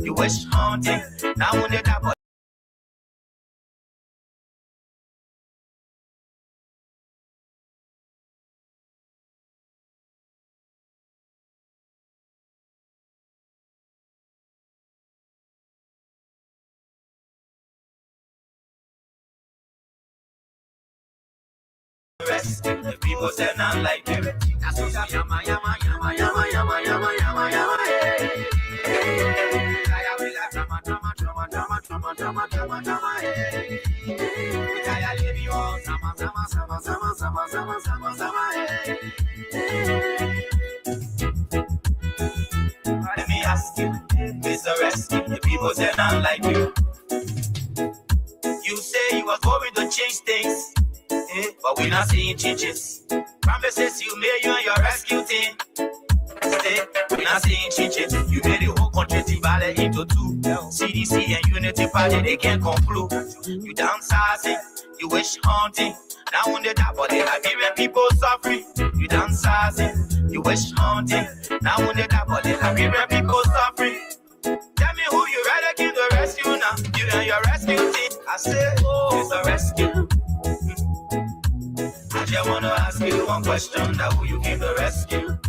You wish haunting. Now when they tap. The people say not like you. That's what yama yama yama yama yama yama yama yama. Let me ask you, Mr. Rescue, the people say not like you. You say you was going to change things. But we're not seeing changes. Promises you made, you and your rescue team. We're not seeing changes. You made the whole country divide into two. CDC and Unity Party, they can't conclude. You downsizing, you wish haunting. Now on the top of the Liberian people suffering. You downsizing, you wish haunting. Now on the top of the Liberian people suffering. Tell me who you rather give the rescue now. You and your rescue team. I say, oh, it's a rescue. I just wanna ask you one question, that who you give the rescue?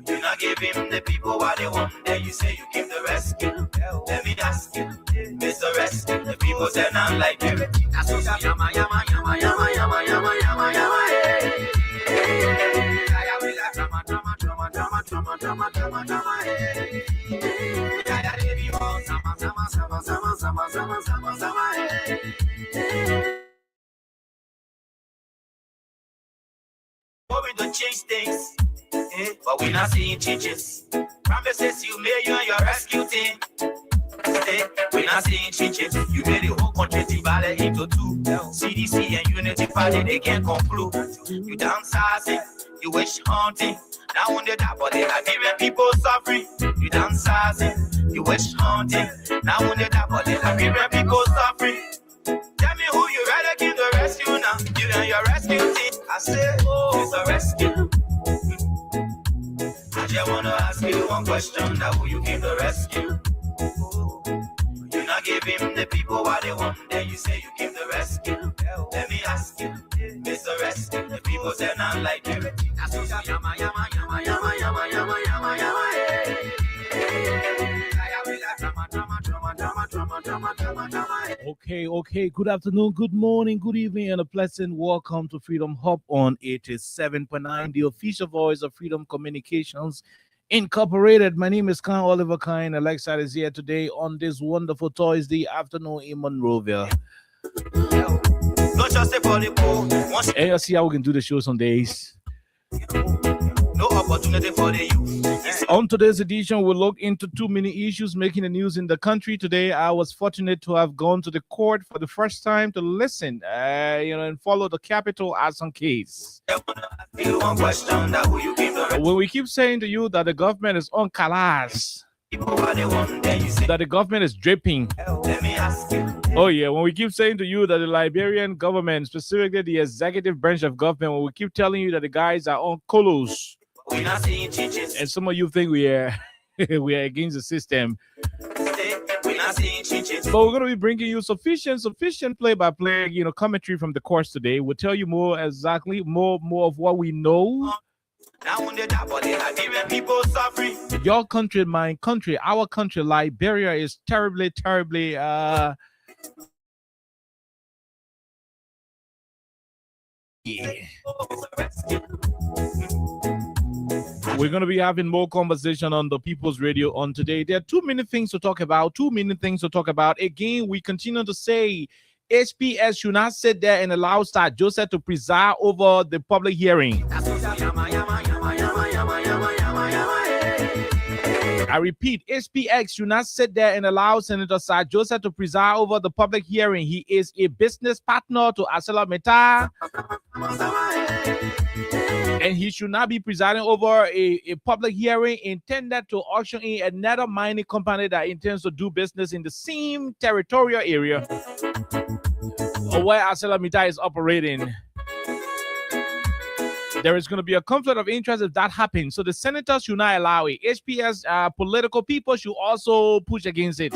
You not give him the people what they want, then you say you give the rescue. Let me ask you, Mr. Rescue, the people say not like you. That's what yama yama yama yama yama yama yama yama. Going to change things, but we're not seeing changes. Promises you made, you and your rescue team. We're not seeing changes. You made the whole country divided into two. CDC and Unity Party, they can't conclude. You downsizing, you wish haunting. Now on the top of the Liberian people suffering. You downsizing, you wish haunting. Now on the top of the Liberian people suffering. Tell me who you rather give the rescue now. You and your rescue team. I say, oh, it's a rescue. I just wanna ask you one question, that who you give the rescue? You not give him the people what they want, then you say you give the rescue. Let me ask you, Mr. Rescue, the people say not like you. That's what yama yama yama yama yama yama yama yama. Okay. Good afternoon, good morning, good evening, and a pleasant welcome to Freedom Hub on 87.9, the official voice of Freedom Communications Incorporated. My name is Khan Oliver Kine. Alexa is here today on this wonderful Thursday afternoon in Monrovia. Hey, let's see how we can do the show some days. No opportunity for the youth. On today's edition, we'll look into too many issues making the news in the country. Today, I was fortunate to have gone to the court for the first time to listen, and follow the capital action case. When we keep saying to you that the government is on collapse, that the government is dripping. Oh yeah, when we keep saying to you that the Liberian government, specifically the executive branch of government, when we keep telling you that the guys are on colos, and some of you think we are we are against the system. But we're going to be bringing you sufficient play-by-play, commentary from the courts today. We'll tell you more exactly, more of what we know. Your country, my country, our country, Liberia, is terribly, We're going to be having more conversation on the People's Radio on today. There are too many things to talk about. Again, we continue to say HPS should not sit there and allow Sir Joseph to preside over the public hearing. I repeat, SPX should not sit there and allow Senator Sir Joseph to preside over the public hearing. He is a business partner to ArcelorMittal, and he should not be presiding over a public hearing intended to auction in another mining company that intends to do business in the same territorial area where ArcelorMittal is operating. there is going to be a conflict of interest if that happens. So the senators should not allow it. HPS political people should also push against it.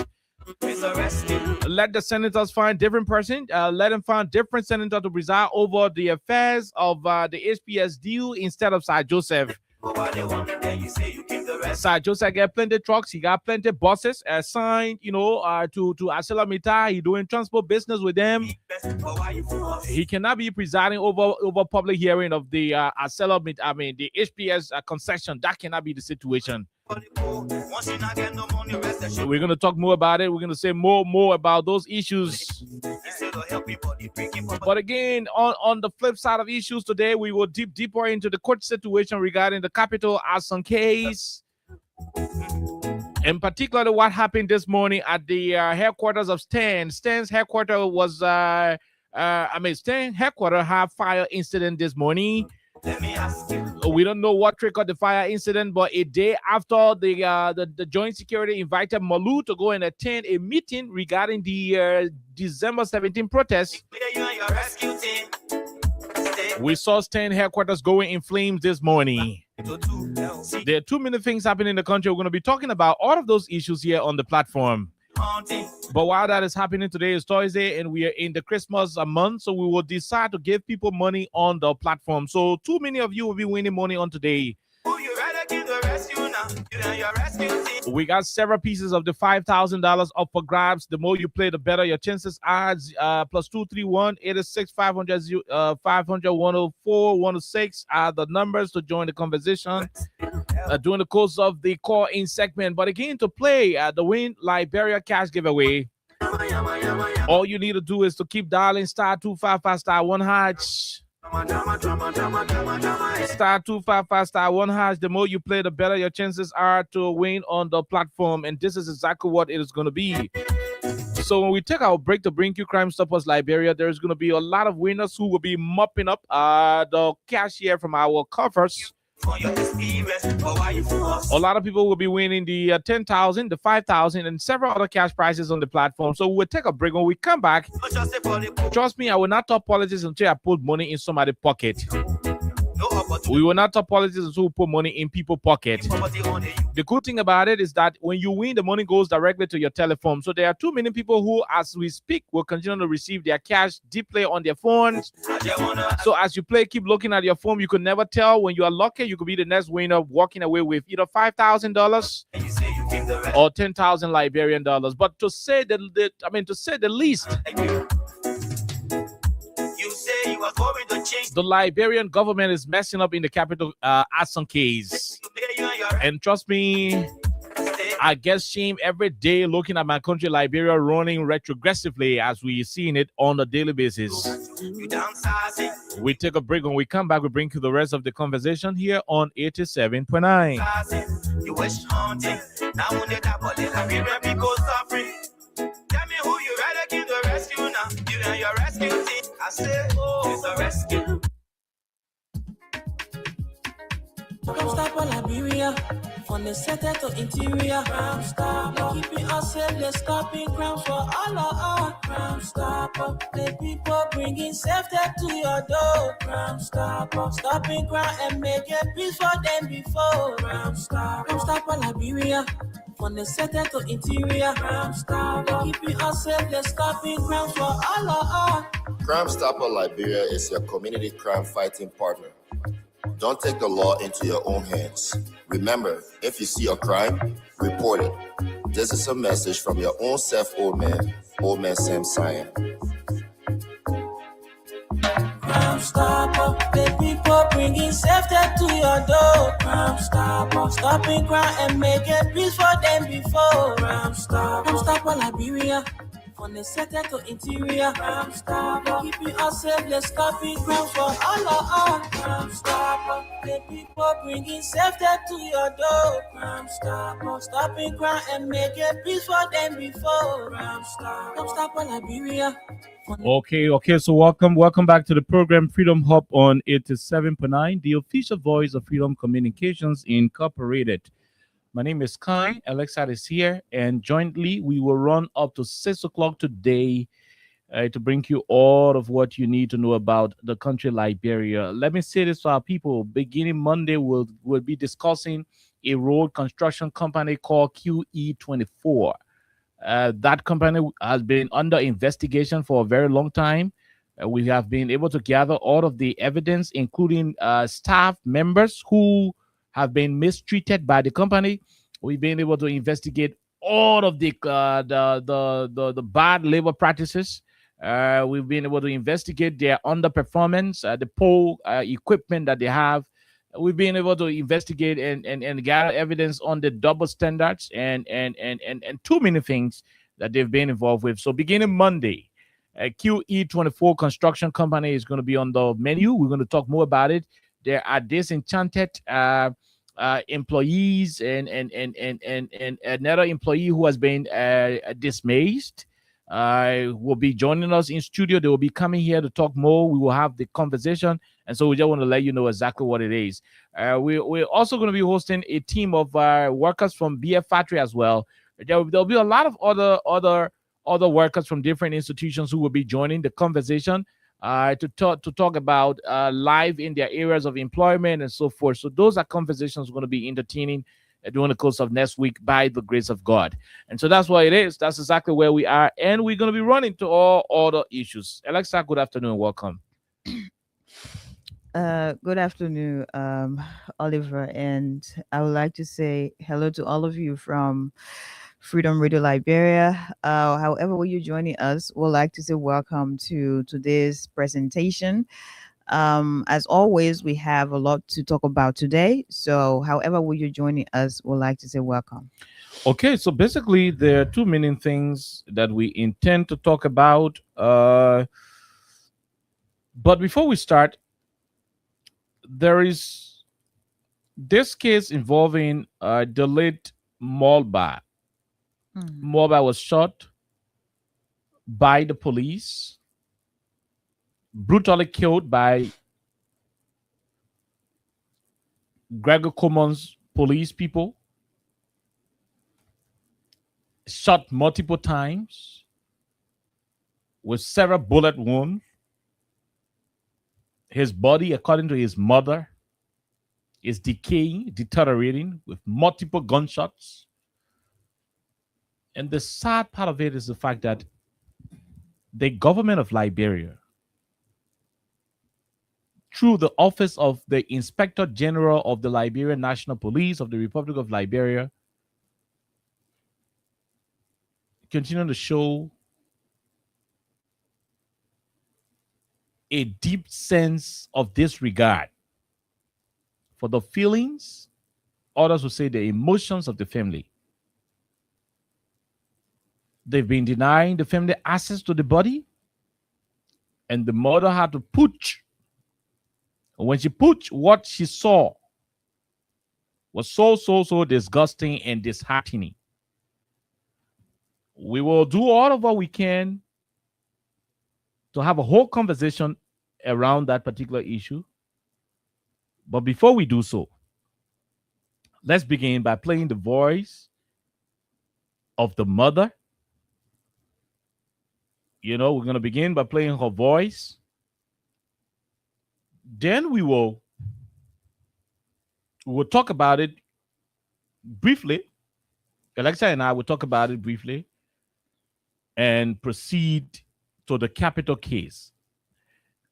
Let the senators find different person. Let them find different senator to preside over the affairs of the HPS deal instead of Sir Joseph. Sir Joseph got plenty trucks. He got plenty buses assigned, to ArcelorMittal. He doing transport business with them. He cannot be presiding over public hearing of the ArcelorMittal. The HPS concession. That cannot be the situation. We're going to talk more about it. We're going to say more about those issues. But again, on the flip side of issues today, we will deeper into the court situation regarding the capital arson case. In particular, what happened this morning at the headquarters of Stan. Stan's headquarters was, Stan headquarters had fire incident this morning. We don't know what triggered the fire incident, but a day after the joint security invited Malu to go and attend a meeting regarding the December 17 protest, we saw Stan headquarters going in flames this morning. There are too many things happening in the country. We're going to be talking about all of those issues here on the platform. But while that is happening, today is Thursday and we are in the Christmas month, so we will decide to give people money on the platform. So too many of you will be winning money on today. We got several pieces of the $5,000 up for grabs. The more you play, the better your chances are. Plus 231 86 500 500 104 106 are the numbers to join the conversation during the course of the call-in segment. But again, to play the Win Liberia cash giveaway, all you need to do is to keep dialing star 255 star 1 hash. Star 255 star 1 hash. The more you play, the better your chances are to win on the platform. And this is exactly what it is going to be. So when we take our break to bring you Crime Stoppers Liberia, there's going to be a lot of winners who will be mopping up the cash here from our coffers. A lot of people will be winning the 10,000, the 5,000, and several other cash prizes on the platform. So we'll take a break. When we come back, trust me, I will not talk politics until I put money in somebody's pocket. We will not talk politics until we put money in people's pocket. The good thing about it is that when you win, the money goes directly to your telephone. So there are too many people who, as we speak, will continue to receive their cash deeply on their phones. So as you play, keep looking at your phone. You could never tell. When you are lucky, you could be the next winner walking away with either $5,000 or 10,000 Liberian dollars. But to say the least, the Liberian government is messing up in the capital arson case. And trust me, I get shame every day looking at my country, Liberia, running retrogressively as we seeing it on a daily basis. We take a break. When we come back, we bring you the rest of the conversation here on 87.9. Tell me who you rather give the rescue now. You and your rescue team. I say, it's a rescue. Come stop on Liberia, from the center to interior. Crime Stopper, keeping us safe, let's stopping crimes for all of us. Crime Stopper, the people bringing safety to your door. Crime Stopper, stopping crime and making peace for them before. Crime Stopper, Liberia, from the center to interior. Crime Stopper, keeping us safe, let's stopping crimes for all of us. Crime Stopper Liberia is your community crime fighting partner. Don't take the law into your own hands. Remember, if you see a crime, report it. This is a message from your own self, Old Man Sam Cyan. Crime Stopper, the people bringing safety to your door. Crime Stopper, stopping crime and making peace for them before. Crime Stopper Liberia, from the center to interior. Crime Stopper, keeping us safe, let's stopping crime for all of us. Crime Stopper, the people bringing safety to your door. Crime Stopper, stopping crime and making peace for them before. Crime Stopper Liberia. Okay. So welcome back to the program Freedom Hub on 87.9, the official voice of Freedom Communications Incorporated. My name is Kai. Alexa is here, and jointly we will run up to 6 o'clock today. to bring you all of what you need to know about the country Liberia. Let me say this to our people. Beginning Monday, we'll be discussing a road construction company called QE24. That company has been under investigation for a very long time. We have been able to gather all of the evidence, including staff members who have been mistreated by the company. We've been able to investigate all of the bad labor practices. We've been able to investigate their underperformance, the poor equipment that they have. We've been able to investigate and gather evidence on the double standards and too many things that they've been involved with. So beginning Monday, QE24 construction company is going to be on the menu. We're going to talk more about it. There are disenchanted employees and another employee who has been dismissed. Will be joining us in studio. They will be coming here to talk more. We will have the conversation, and so we just want to let you know exactly what it is. We're also going to be hosting a team of workers from BF Factory as well. There'll be a lot of other workers from different institutions who will be joining the conversation to talk about life in their areas of employment and so forth. So those are conversations going to be entertaining during the course of next week by the grace of God. And so that's what it is. That's exactly where we are. And we're going to be running to all other issues. Alexa, good afternoon. Welcome. Good afternoon, Oliver. And I would like to say hello to all of you from Freedom Radio Liberia. However, when you're joining us, we'd like to say welcome to today's presentation. As always, we have a lot to talk about today. So, however, when you're joining us, we'd like to say welcome. Okay, so basically, there are two main things that we intend to talk about. But before we start, there is this case involving the late Mulba. Mulba was shot by the police, brutally killed by Gregor Commons police people, shot multiple times with several bullet wounds. His body, according to his mother, is decaying, deteriorating with multiple gunshots. And the sad part of it is the fact that the government of Liberia, through the office of the Inspector General of the Liberian National Police of the Republic of Liberia, continue to show a deep sense of disregard for the feelings, others would say the emotions of the family. They've been denying the family access to the body, and the mother had to pooch. When she pooched, what she saw was so disgusting and disheartening. We will do all of what we can to have a whole conversation around that particular issue. But before we do so, let's begin by playing the voice of the mother. You know, we're going to begin by playing her voice. Then we will talk about it briefly. Alexa and I will talk about it briefly and proceed to the capital case.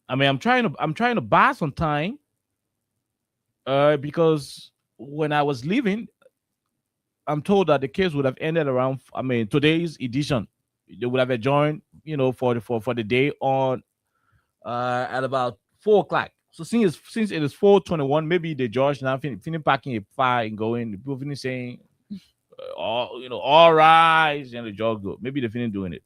I mean, I'm trying to buy some time because when I was leaving, I'm told that the case would have ended around, today's edition. They would have adjourned, for the day on at about 4 o'clock. So since it is 4:21, maybe the judge now finish packing a fire and going. People finish saying, all rise, and the judge go. Maybe they finish doing it.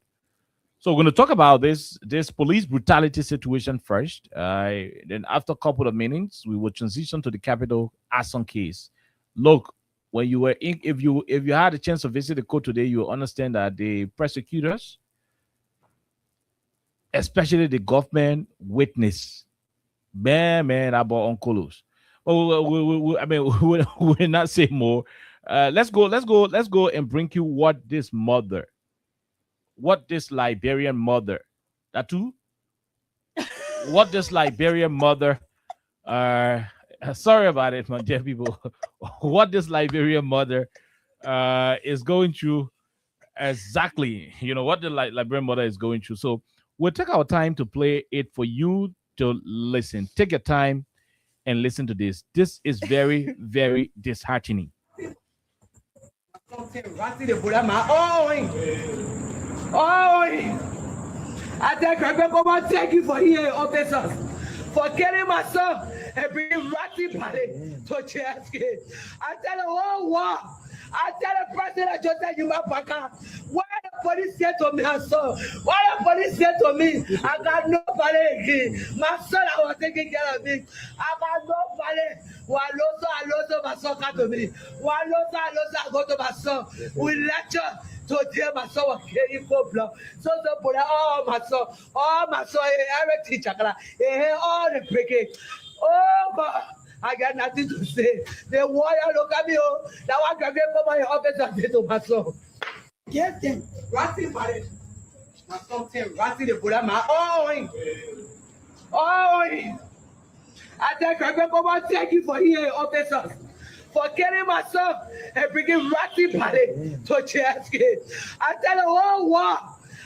So we're going to talk about this police brutality situation first. Then after a couple of minutes, we will transition to the capital arson case. Look, when you were if you had a chance to visit the court today, you will understand that the prosecutors, especially the government witness, man about Uncolos. We'll not say more. Let's go and bring you what this Liberian mother That too. What this Liberian mother, sorry about it, my dear people. What this Liberian mother is going through exactly. What the Liberian mother is going through. So we'll take our time to play it for you to listen. Take your time and listen to this. This is very, very disheartening. I thank you for here, officers, for killing my son and bringing Ratty Pally to Cheski. I tell the whole world, I tell the president just that you my baka. Why the police said to me, son? Why the police said to me, I got nobody. My son, I was taking care of me. I got nobody. I lost my son to me. I go to my son. We lecture. So dear my son was carrying for blood. So the boy, all my son, every teacher, all the breaking. Oh God, I got nothing to say. The warrior look at me, that one can get for my office and say to my son. Get them, Ratty married. My son, Ratty the Buddha, my own. I thank you for here, officers, for killing myself and bringing Ratty Pally to Cheski. I tell the whole world,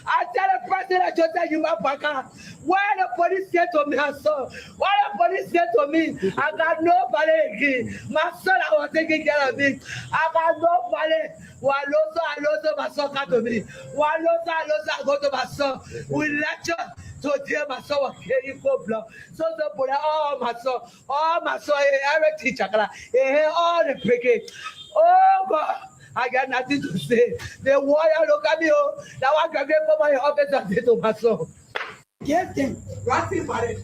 I tell the president just that you my baka. Why the police said to me, son? Why the police said to me, I got nobody. My son, I was taking care of me. I got nobody. I lost my son to me. I go to my son. We lecture. So dear my son was carrying for blood. So the boy, all my son, every teacher, all the breaking. Oh God, I got nothing to say. The warrior look at me, that one can get for my office and say to my son. Get them, Ratty married.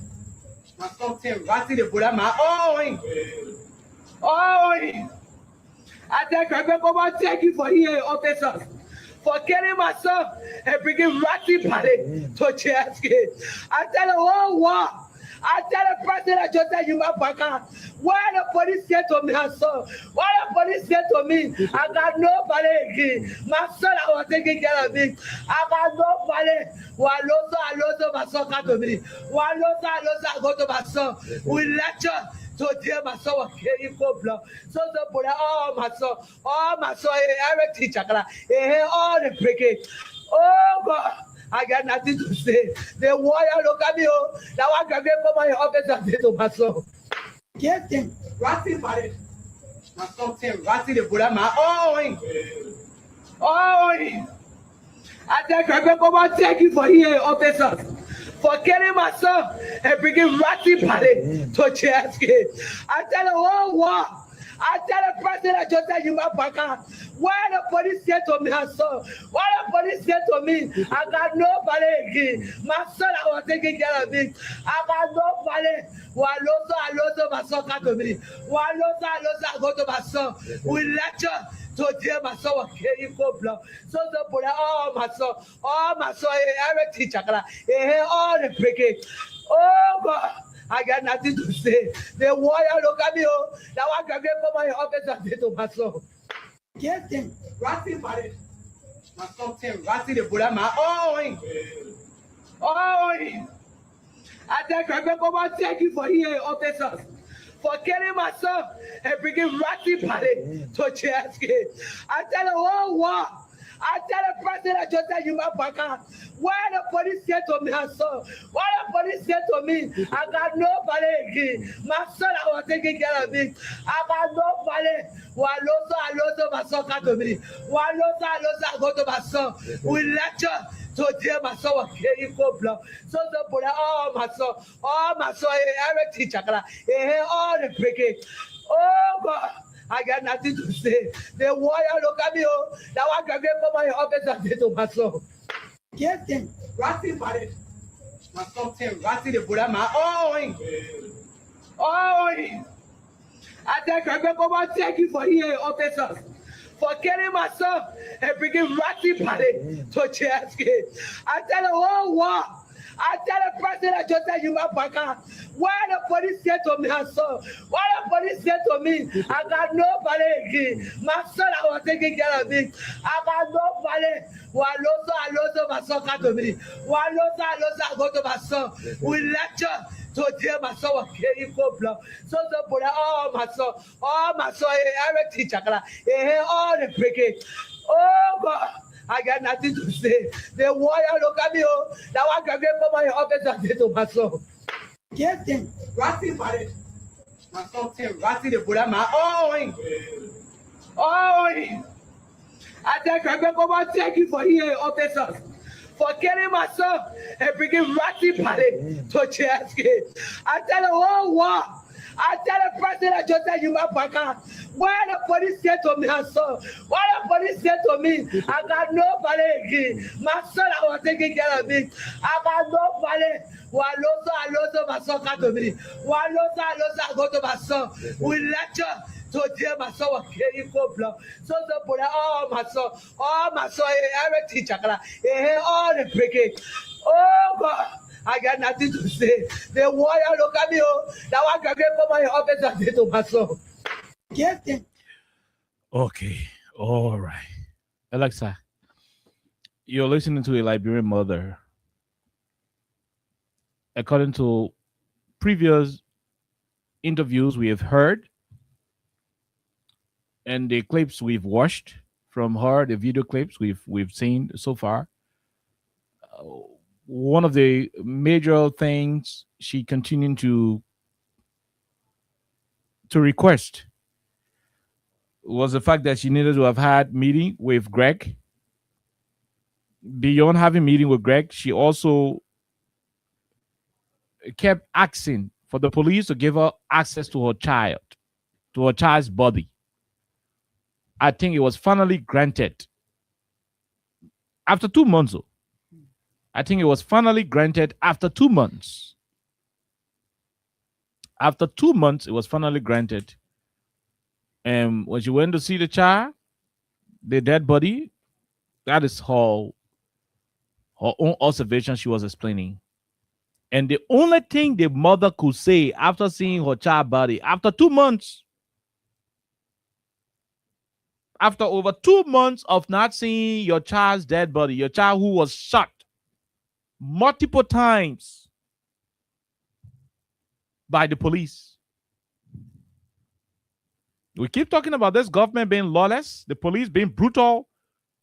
My son, Ratty the Buddha, my own. I thank you for here, officers, for killing myself and bringing Ratty Pally to Cheski. I tell the whole world, I tell the president just that you my baka. Why the police said to me, son? Why the police said to me, I got nobody. My son, I was taking care of me. I got nobody. I lost my son to me. I go to my son. We lecture. So dear my son was carrying for blood. So the boy, all my son, every teacher, all the breaking. Oh God, I got nothing to say. The warrior look at me, that one can get for my office and say to my son. Get them, Ratty married. My son, Ratty the Buddha, my own. I thank you for here, officers, for killing myself and bringing Ratty Pally to Cheski. I tell the whole world, I tell the president just that you my baka. Why the police said to me, son? Why the police said to me, I got nobody. My son, I was taking care of me. I got nobody. I lost my son to me. I go to my son. We lecture. So dear my son was carrying for blood. So the boy, all my son, every teacher, all the breaking. Oh God, I got nothing to say. The warrior look at me, that one can get for my office and say to my son. Get them, Ratty married. My son, Ratty the Buddha, my own. I thank you for here, officers, for killing myself and bringing Ratty Pally to Cheski. I tell the whole world, I tell the president just that you my baka. Why the police said to me, son? Why the police said to me, I got nobody. My son, I was taking care of me. I got nobody. I lost my son to me. I go to my son. We lecture. So dear my son was carrying for blood. So the boy, all my son, every teacher, all the breaking. Oh God, I got nothing to say. The warrior look at me, that one can get for my office and say to my son. Get them, Ratty married. My son, Ratty the Buddha, my own. I thank you for here, officers, for killing myself and bringing Ratty Pally to Cheski. I tell the whole world, I tell the president just that you my baka. Why the police said to me, son? Why the police said to me, I got nobody. My son, I was taking care of me. I got nobody. vale. Waloso, my son, come to me. Waloso, go to my son. We lecture today, my son, was carrying blood. So, oh, my son, every teacher, all the breaking. Oh, God. I got nothing to say. The warrior look at me. That one can get my office and say to my son. Get them. Ratty, buddy. My son said, Ratty, the Buddha, my own. Oh, I think I'm going to thank you for here, officers, for getting my son and bringing Ratty, buddy, to Cheski. I tell the whole world. I tell the president just that you my banker. Why the police said to me, son? Why the police said to me, I got nobody again. My son, I was taking care of me. I got nobody. Waloso, my son come to me. Waloso, go to my son. We lecture today, my son was carrying blood. So the brother, oh my son, every teacher, all the breaking. Oh God. I got nothing to say. The warrior look at me. That one can get from my office and say to my son. Get them. Okay. All right. Alexa, you're listening to a Liberian mother. According to previous interviews we have heard and the clips we've watched from her, the video clips we've seen so far, one of the major things she continued to request was the fact that she needed to have had meeting with Greg. Beyond having meeting with Greg, she also kept asking for the police to give her access to her child's body. I think it was finally granted after 2 months. I think it was finally granted after 2 months. After 2 months, it was finally granted. And when she went to see the child, the dead body, that is her own observation she was explaining. And the only thing the mother could say after seeing her child body, after 2 months, after over 2 months of not seeing your child's dead body, your child who was shot multiple times by the police. We keep talking about this government being lawless, the police being brutal,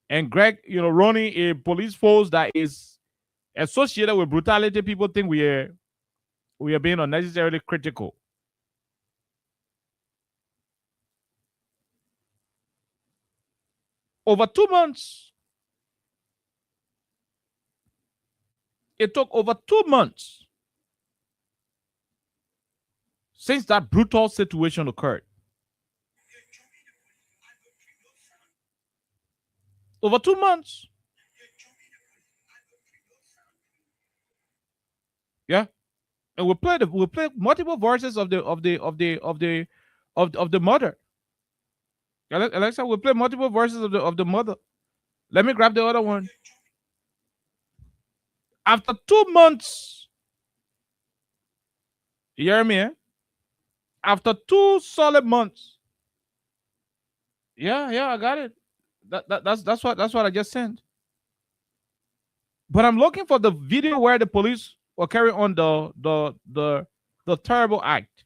and Greg, running a police force that is associated with brutality. People think we are being unnecessarily critical. Over 2 months. It took over 2 months since that brutal situation occurred. Over 2 months. Yeah. And we'll play multiple voices of the mother. Alexa, we'll play multiple voices of the mother. Let me grab the other one. After 2 months, you hear me? After 2 solid months. Yeah, I got it. That's what I just sent. But I'm looking for the video where the police were carrying on the terrible act.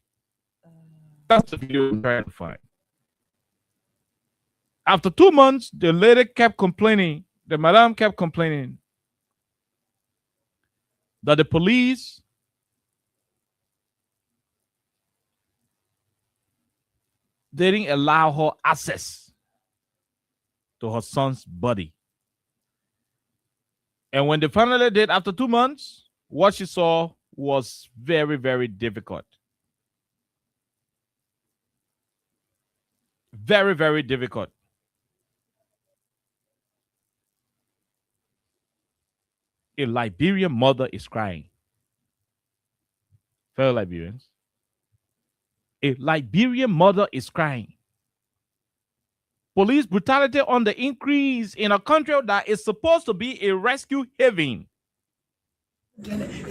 That's the video I'm trying to find. After 2 months, the lady kept complaining. The madam kept complaining that the police didn't allow her access to her son's body. And when they finally did, after 2 months, what she saw was very, very difficult. Very, very difficult. A Liberian mother is crying. Fellow Liberians. A Liberian mother is crying. Police brutality on the increase in a country that is supposed to be a rescue haven.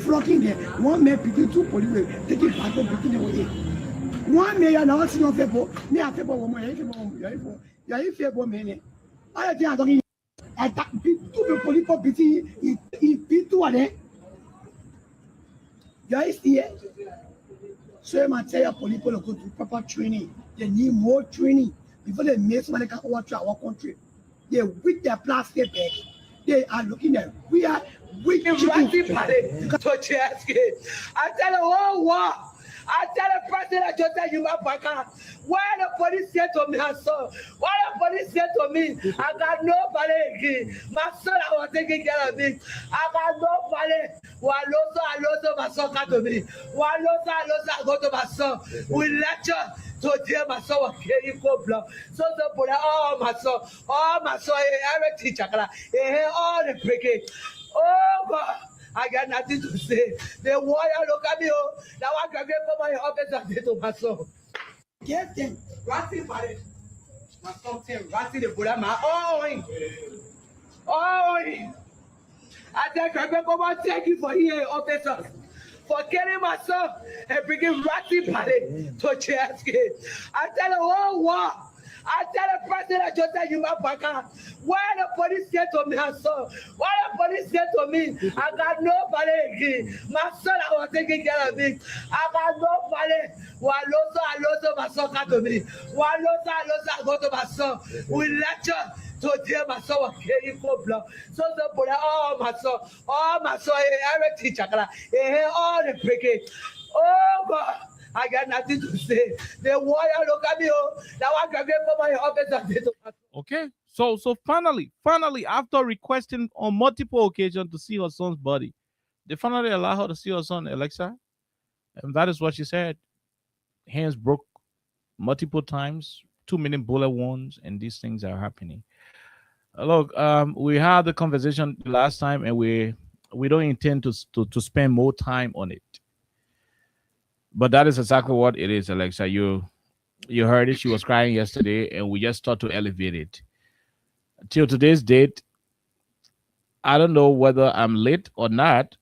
Flocking there, one may begin to police taking part of the away. One may announce your people, me a people woman, I think I'm talking. attack two people beating he beat two of them. You are here. So you must tell your police to go to proper training. They need more training before they make somebody can overthrow our country. They with their plastic bag. They are looking at we are weak I tell the whole world. I tell the president Joseph Yuma Baka, why the police said to me, son? Why the police said to me, I got nobody again. My son, I was taking care of me. I got nobody. Waloso, my son got to me. Waloso, I go to my son. We lecture to tell my son was carrying blood. So the put all my son, every teacher, all the breaking. Oh God. I got nothing to say. The warrior look at me. Now I can get for my office and say to my son. Get them. Ratty Paris. My son said, Ratty the Buddha, my own. Oh, I think I can come and thank you for here, officers. For killing my son and bringing Ratty Paris to Cheski. I tell the whole world. I tell the president Joseph Yuma Baka, why the police said to me, son? Why the police said to me, I got nobody again. My son, I was taking care of me. I got nobody. Waloso, my son got to me. Waloso, I go to my son. We lecture to tell my son was carrying blood. So the put all my son, every teacher, all the breaking. Oh God. I got nothing to say. The warrior look at me. Now I can get for my office and say to my son. Okay. So finally, after requesting on multiple occasions to see her son's body, they finally allow her to see her son, Alexa. And that is what she said. Hands broke multiple times, 2 million bullet wounds, and these things are happening. Look, we had the conversation last time, and we don't intend to spend more time on it. But that is exactly what it is, Alexa. You heard it. She was crying yesterday, and we just start to elevate it. Till today's date, I don't know whether I'm late or not.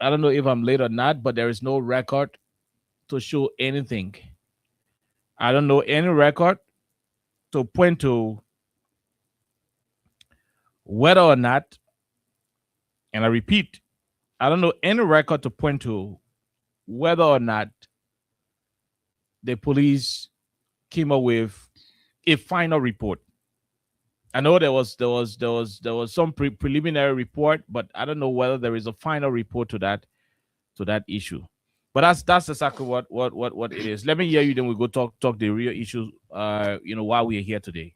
I don't know if I'm late or not, but there is no record to show anything. I don't know any record to point to whether or not, and I repeat, I don't know any record to point to whether or not the police came up with a final report. I know there was some preliminary report, but I don't know whether there is a final report to that issue. But that's exactly what it is. Let me hear you, then we go talk the real issue. While we are here today.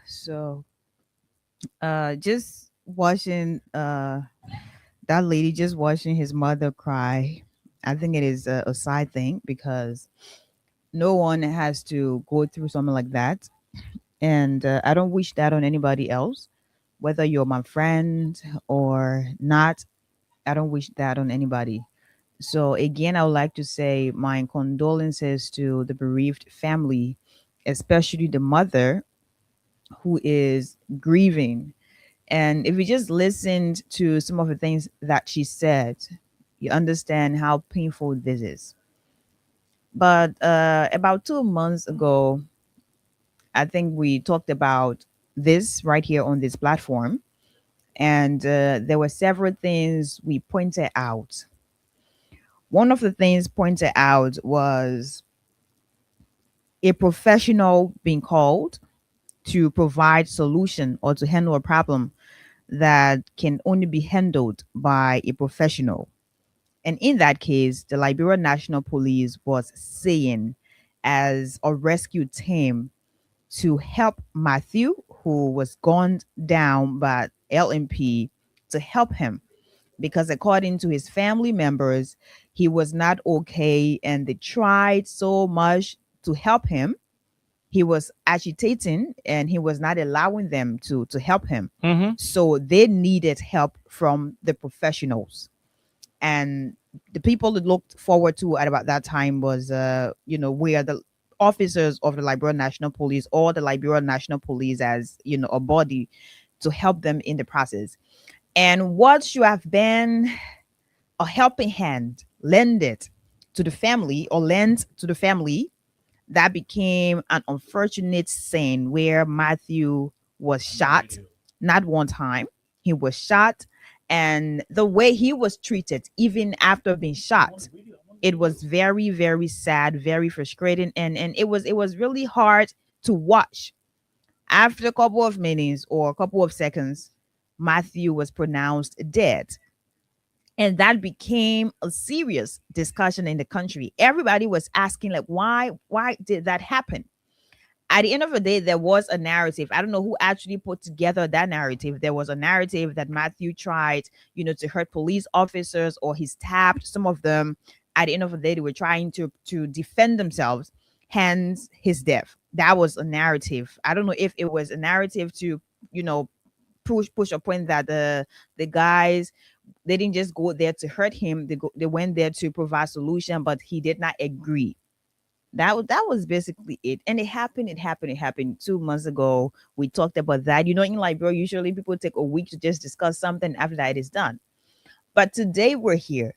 So just watching that lady just watching his mother cry, I think it is a side thing because no one has to go through something like that. And I don't wish that on anybody else, whether you're my friend or not. I don't wish that on anybody. So again, I would like to say my condolences to the bereaved family, especially the mother who is grieving. And if you just listened to some of the things that she said, you understand how painful this is. But about 2 months ago, I think we talked about this right here on this platform. And there were several things we pointed out. One of the things pointed out was a professional being called to provide solution or to handle a problem that can only be handled by a professional. And in that case, the Liberia National Police was saying as a rescue team to help Matthew, who was gunned down by LMP, to help him. Because according to his family members, he was not okay and they tried so much to help him. He was agitating and he was not allowing them to help him. Mm-hmm. So they needed help from the professionals. And the people that looked forward to at about that time was, where the officers of the Liberia National Police or the Liberia National Police as, a body to help them in the process. And what should have been a helping hand lent to the family, that became an unfortunate scene where Matthew was shot, not one time. He was shot, and the way he was treated, even after being shot, it was very, very sad, very frustrating, and it was really hard to watch. After a couple of minutes or a couple of seconds, Matthew was pronounced dead. And that became a serious discussion in the country. Everybody was asking, like, why did that happen? At the end of the day, there was a narrative. I don't know who actually put together that narrative. There was a narrative that Matthew tried, to hurt police officers, or he stabbed some of them. At the end of the day, they were trying to defend themselves, hence his death. That was a narrative. I don't know if it was a narrative to, push a point that the guys, they didn't just go there to hurt him. They went there to provide solution, but he did not agree. That was basically it. And it happened 2 months ago. We talked about that. In Liberia, usually people take a week to just discuss something. After that, it is done. But today we're here.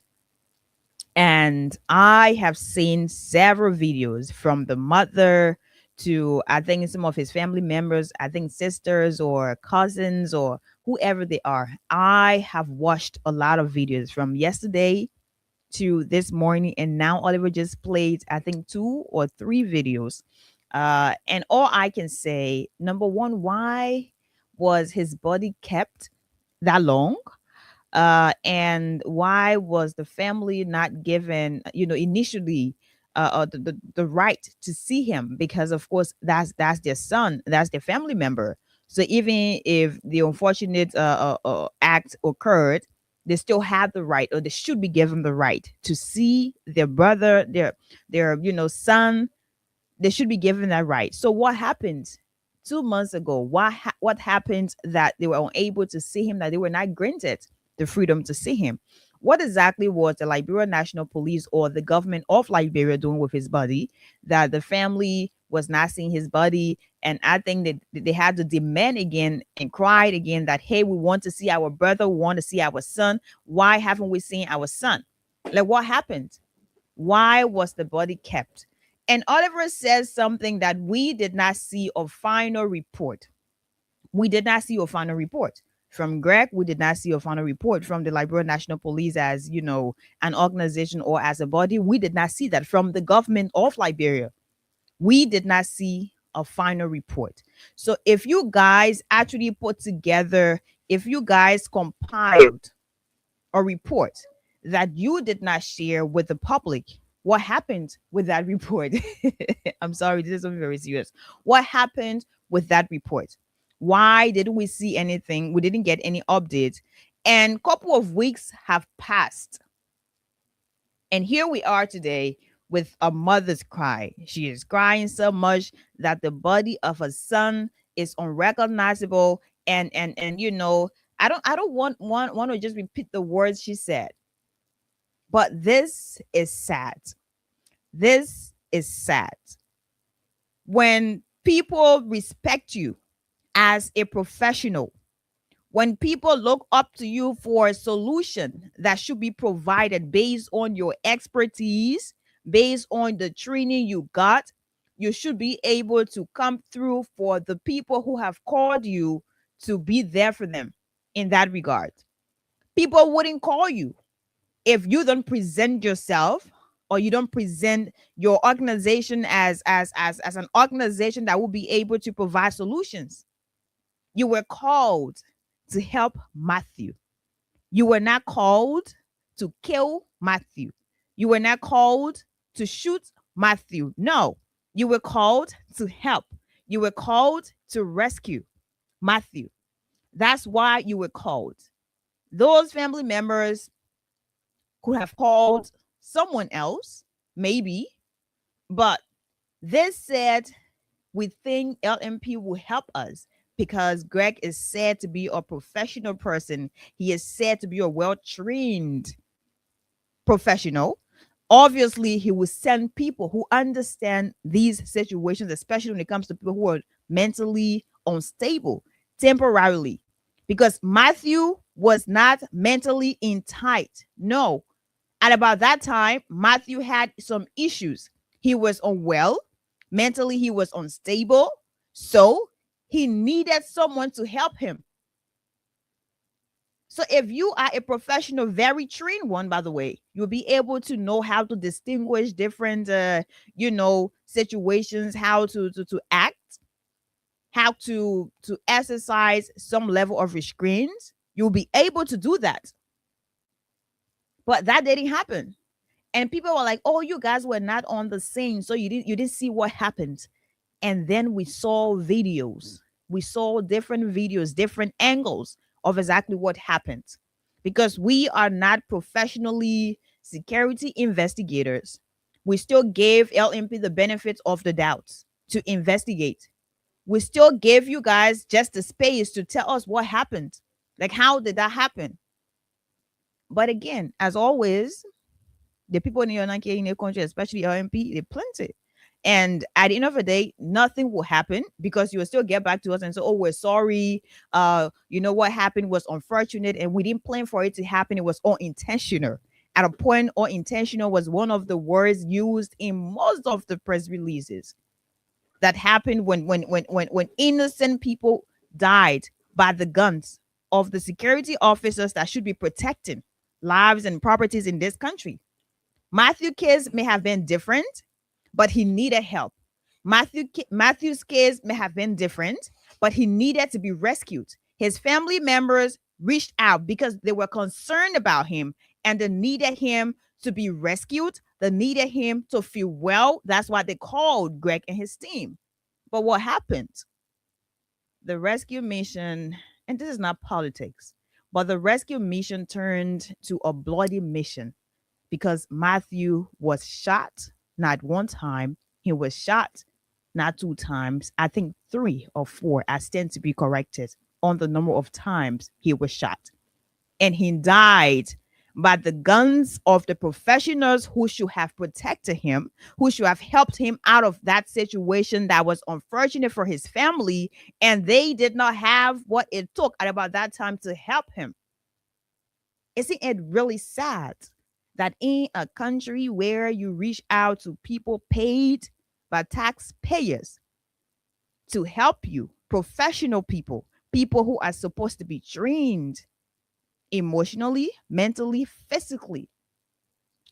And I have seen several videos from the mother to, I think, some of his family members, I think sisters or cousins or whoever they are. I have watched a lot of videos from yesterday to this morning, and now Oliver just played, I think, 2 or 3 videos. And all I can say, number one, why was his body kept that long? And why was the family not given, initially the right to see him? Because of course that's their son, that's their family member. So even if the unfortunate act occurred, they still have the right, or they should be given the right to see their brother, their son. They should be given that right. So what happened 2 months ago? What happened that they were unable to see him, that they were not granted the freedom to see him? What exactly was the Liberia National Police or the government of Liberia doing with his body, that the family was not seeing his body? And I think that they had to demand again and cried again that, hey, we want to see our brother, we want to see our son. Why haven't we seen our son? Like, what happened? Why was the body kept? And Oliver says something that we did not see a final report. We did not see a final report. From Greg, we did not see a final report. From the Liberia National Police as, an organization or as a body, we did not see that. From the government of Liberia, we did not see a final report. So if you guys actually put together, if you guys compiled a report that you did not share with the public, what happened with that report? I'm sorry, this is something very serious. What happened with that report? Why didn't we see anything? We didn't get any updates. And a couple of weeks have passed. And here we are today with a mother's cry. She is crying so much that the body of her son is unrecognizable. And I don't want to just repeat the words she said. But this is sad. This is sad. When people respect you as a professional, when people look up to you for a solution that should be provided based on your expertise, based on the training you got, you should be able to come through for the people who have called you to be there for them in that regard. People wouldn't call you if you don't present yourself, or you don't present your organization as an organization that will be able to provide solutions. You were called to help Matthew. You were not called to kill Matthew. You were not called to shoot Matthew. No, you were called to help. You were called to rescue Matthew. That's why you were called. Those family members could have called someone else, maybe, but this said, we think LMP will help us because Greg is said to be a professional person. He is said to be a well-trained professional. Obviously, he will send people who understand these situations, especially when it comes to people who are mentally unstable temporarily, because Matthew was not mentally in tight. No. At about that time, Matthew had some issues. He was unwell. Mentally, he was unstable. So He needed someone to help him. So if you are a professional, very trained one, by the way, you'll be able to know how to distinguish different, situations, how to act, how to exercise some level of restraint. You'll be able to do that. But that didn't happen. And people were like, oh, you guys were not on the scene, so you didn't see what happened. And then we saw videos. We saw different videos, different angles of exactly what happened. Because we are not professionally security investigators. We still gave LMP the benefits of the doubt to investigate. We still gave you guys just the space to tell us what happened. Like, how did that happen? But again, as always, the people in your country, especially LMP, they're plenty. And at the end of the day, nothing will happen because you will still get back to us and say, oh, we're sorry. What happened was unfortunate and we didn't plan for it to happen. It was unintentional. At a point, unintentional was one of the words used in most of the press releases that happened when innocent people died by the guns of the security officers that should be protecting lives and properties in this country. Matthew's case may have been different, but he needed help. Matthew's case may have been different, but he needed to be rescued. His family members reached out because they were concerned about him and they needed him to be rescued. They needed him to feel well. That's why they called Greg and his team. But what happened? The rescue mission, and this is not politics, but the rescue mission turned to a bloody mission because Matthew was shot. Not one time. He was shot not 2 times. I think 3 or 4. I stand to be corrected on the number of times he was shot. And he died by the guns of the professionals who should have protected him, who should have helped him out of that situation that was unfortunate for his family. And they did not have what it took at about that time to help him. Isn't it really sad that in a country where you reach out to people paid by taxpayers to help you, professional people who are supposed to be trained emotionally, mentally, physically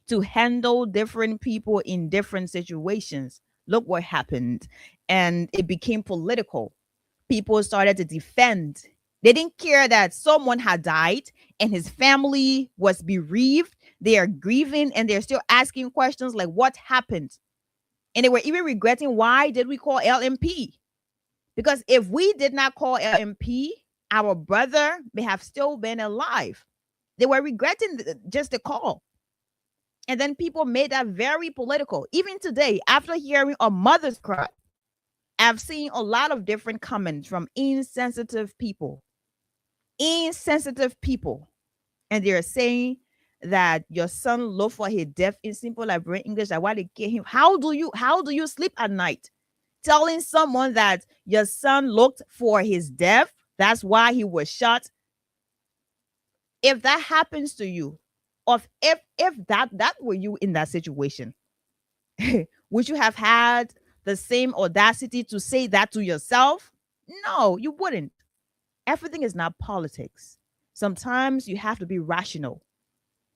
to handle different people in different situations. Look what happened. And it became political. People started to defend. They didn't care that someone had died and his family was bereaved. They are grieving and they're still asking questions like, what happened? And they were even regretting, why did we call LMP? Because if we did not call LMP, our brother may have still been alive. They were regretting just the call. And then people made that very political. Even today, after hearing a mother's cry, I've seen a lot of different comments from insensitive people. And they're saying that your son looked for his death in simple Liberian English. That why they kill him. How do you sleep at night? Telling someone that your son looked for his death, that's why he was shot. If that happens to you, or if that were you in that situation, would you have had the same audacity to say that to yourself? No, you wouldn't. Everything is not politics. Sometimes you have to be rational.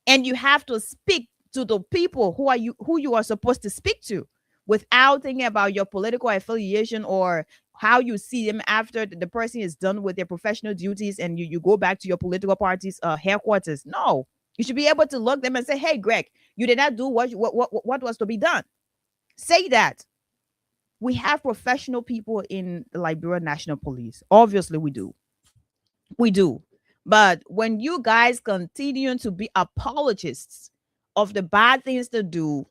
And you have to speak to the people who you are supposed to speak to without thinking about your political affiliation or how you see them after the person is done with their professional duties and you go back to your political party's headquarters. No, you should be able to look them and say, hey, Greg, you did not do what was to be done. Say that. We have professional people in the Liberia National Police. Obviously, we do. We do. But when you guys continue to be apologists of the bad things to do,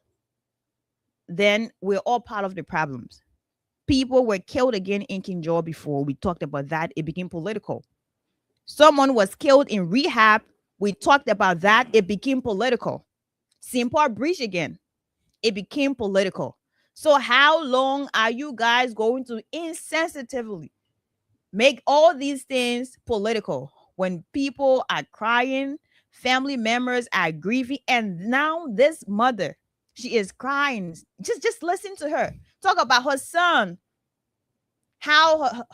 then we're all part of the problems. People were killed again in Kinjor before. We talked about that. It became political. Someone was killed in rehab. We talked about that. It became political. Simpar Breach again. It became political. So how long are you guys going to insensitively make all these things political when people are crying, family members are grieving, and now this mother, she is crying. Just listen to her talk about her son, how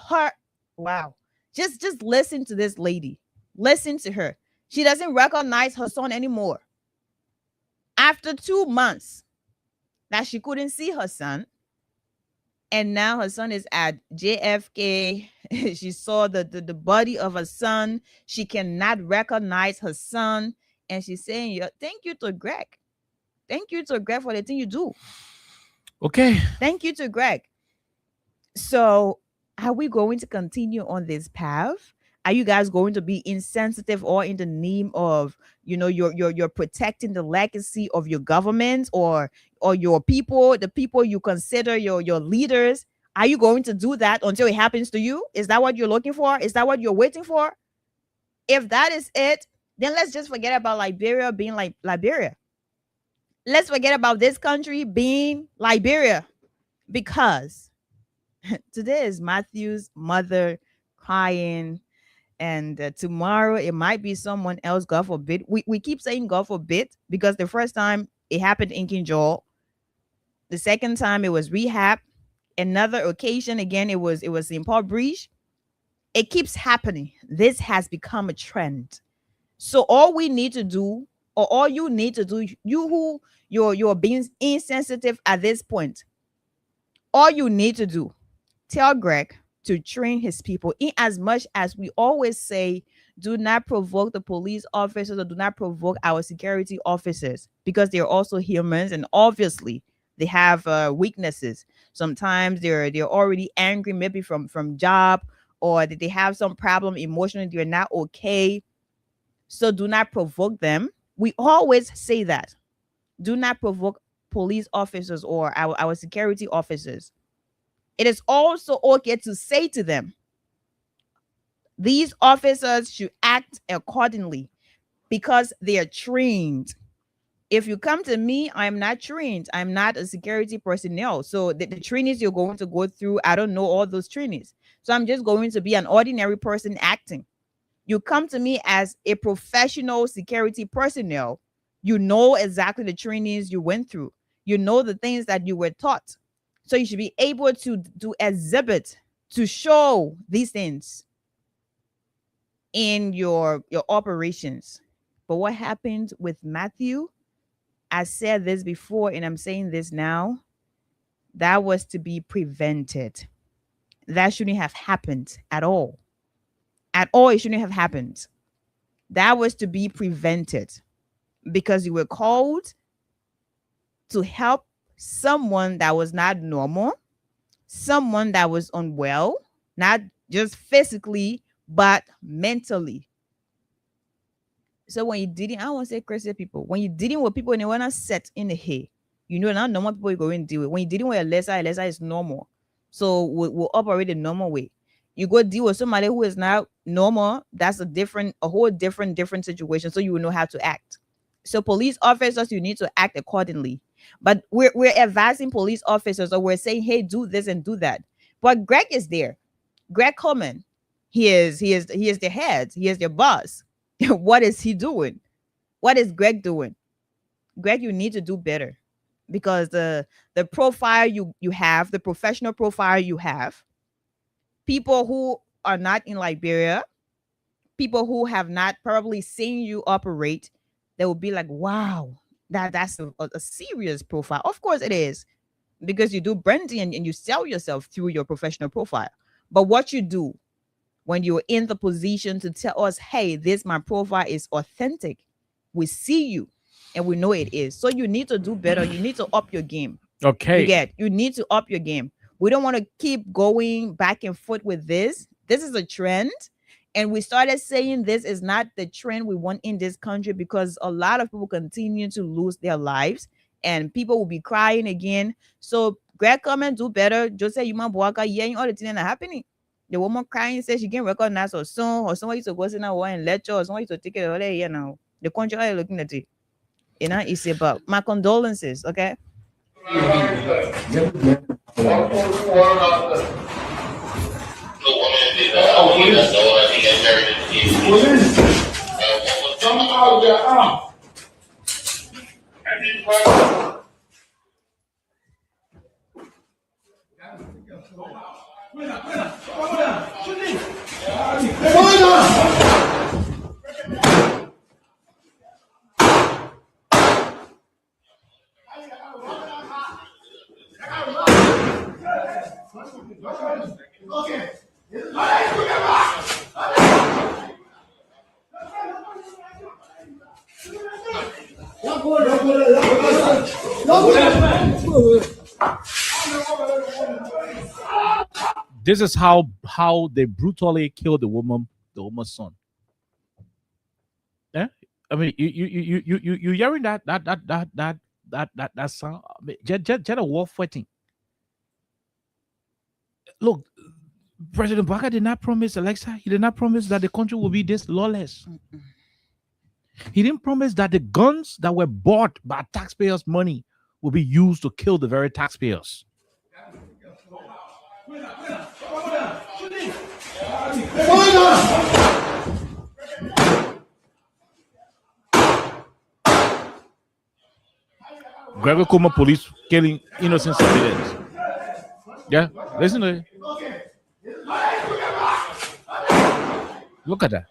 Wow. Just listen to this lady. Listen to her. She doesn't recognize her son anymore. After 2 months that she couldn't see her son, and now her son is at JFK. She saw the body of her son. She cannot recognize her son. And she's saying, thank you to Greg. Thank you to Greg for the thing you do. Okay. Thank you to Greg. So are we going to continue on this path? Are you guys going to be insensitive or in the name of, you're protecting the legacy of your government or your people, the people you consider your leaders? Are you going to do that until it happens to you? Is that what you're looking for? Is that what you're waiting for? If that is it, then let's just forget about Liberia being like Liberia. Let's forget about this country being Liberia, because today is Matthew's mother crying, and tomorrow it might be someone else, God forbid. We keep saying God forbid because the first time it happened in King Joel, the second time it was Rehab, another occasion again it was in Port Breach. It keeps happening. This has become a trend. So all we need to do, or all you need to do, you're being insensitive at this point, all you need to do, tell Greg to train his people. In as much as we always say, do not provoke the police officers or do not provoke our security officers, because they're also humans and obviously they have weaknesses. Sometimes they're already angry, maybe from job, or that they have some problem emotionally, they're not okay. So do not provoke them. We always say that. Do not provoke police officers or our security officers. It is also okay to say to them, these officers should act accordingly because they are trained. If you come to me, I'm not trained. I'm not a security personnel. So the trainings you're going to go through, I don't know all those trainings. So I'm just going to be an ordinary person acting. You come to me as a professional security personnel. You know exactly the trainings you went through. You know the things that you were taught. So you should be able to exhibit, to show these things in your operations. But what happened with Matthew, I said this before and I'm saying this now, that was to be prevented. That shouldn't have happened at all. At all, it shouldn't have happened. That was to be prevented because you were called to help someone that was not normal, someone that was unwell, not just physically, but mentally. So when you didn't, I won't say crazy people, when you're dealing with people and they want to set in the hay, not normal people you're going to deal with. When you're dealing with a lesser is normal. So we'll operate the normal way. You go deal with somebody who is not normal, that's a whole different situation. So you will know how to act. So police officers, you need to act accordingly. But we're advising police officers, or we're saying, hey, do this and do that. But Greg is there. Greg Coleman, he is the head. He is their boss. What is he doing? What is Greg doing? Greg, you need to do better, because the profile you have, the professional profile you have, people who are not in Liberia, people who have not probably seen you operate, they will be like, wow, that's a serious profile. Of course it is, because you do branding and you sell yourself through your professional profile. But what you do when you're in the position to tell us, hey, my profile is authentic, we see you and we know it is. So you need to do better. You need to up your game. Okay. You need to up your game. We don't want to keep going back and forth with this. This is a trend. And we started saying this is not the trend we want in this country, because a lot of people continue to lose their lives and people will be crying again. So Greg, come and do better. Just say you man boaka hearing all the things that are happening. The woman crying says she can recognize her son, or someone used to go in a and lecture, or someone used to take it away, The country are looking at it. It's about my condolences, okay? This is how they brutally killed the woman's son. Yeah, I mean, you hearing that sound? I mean, just a war fighting. Look, President Baka did not promise, Alexa. He did not promise that the country will be this lawless. He didn't promise that the guns that were bought by taxpayers' money will be used to kill the very taxpayers. Gregory Kuma police killing innocent civilians. Yeah, listen to it. Look at that.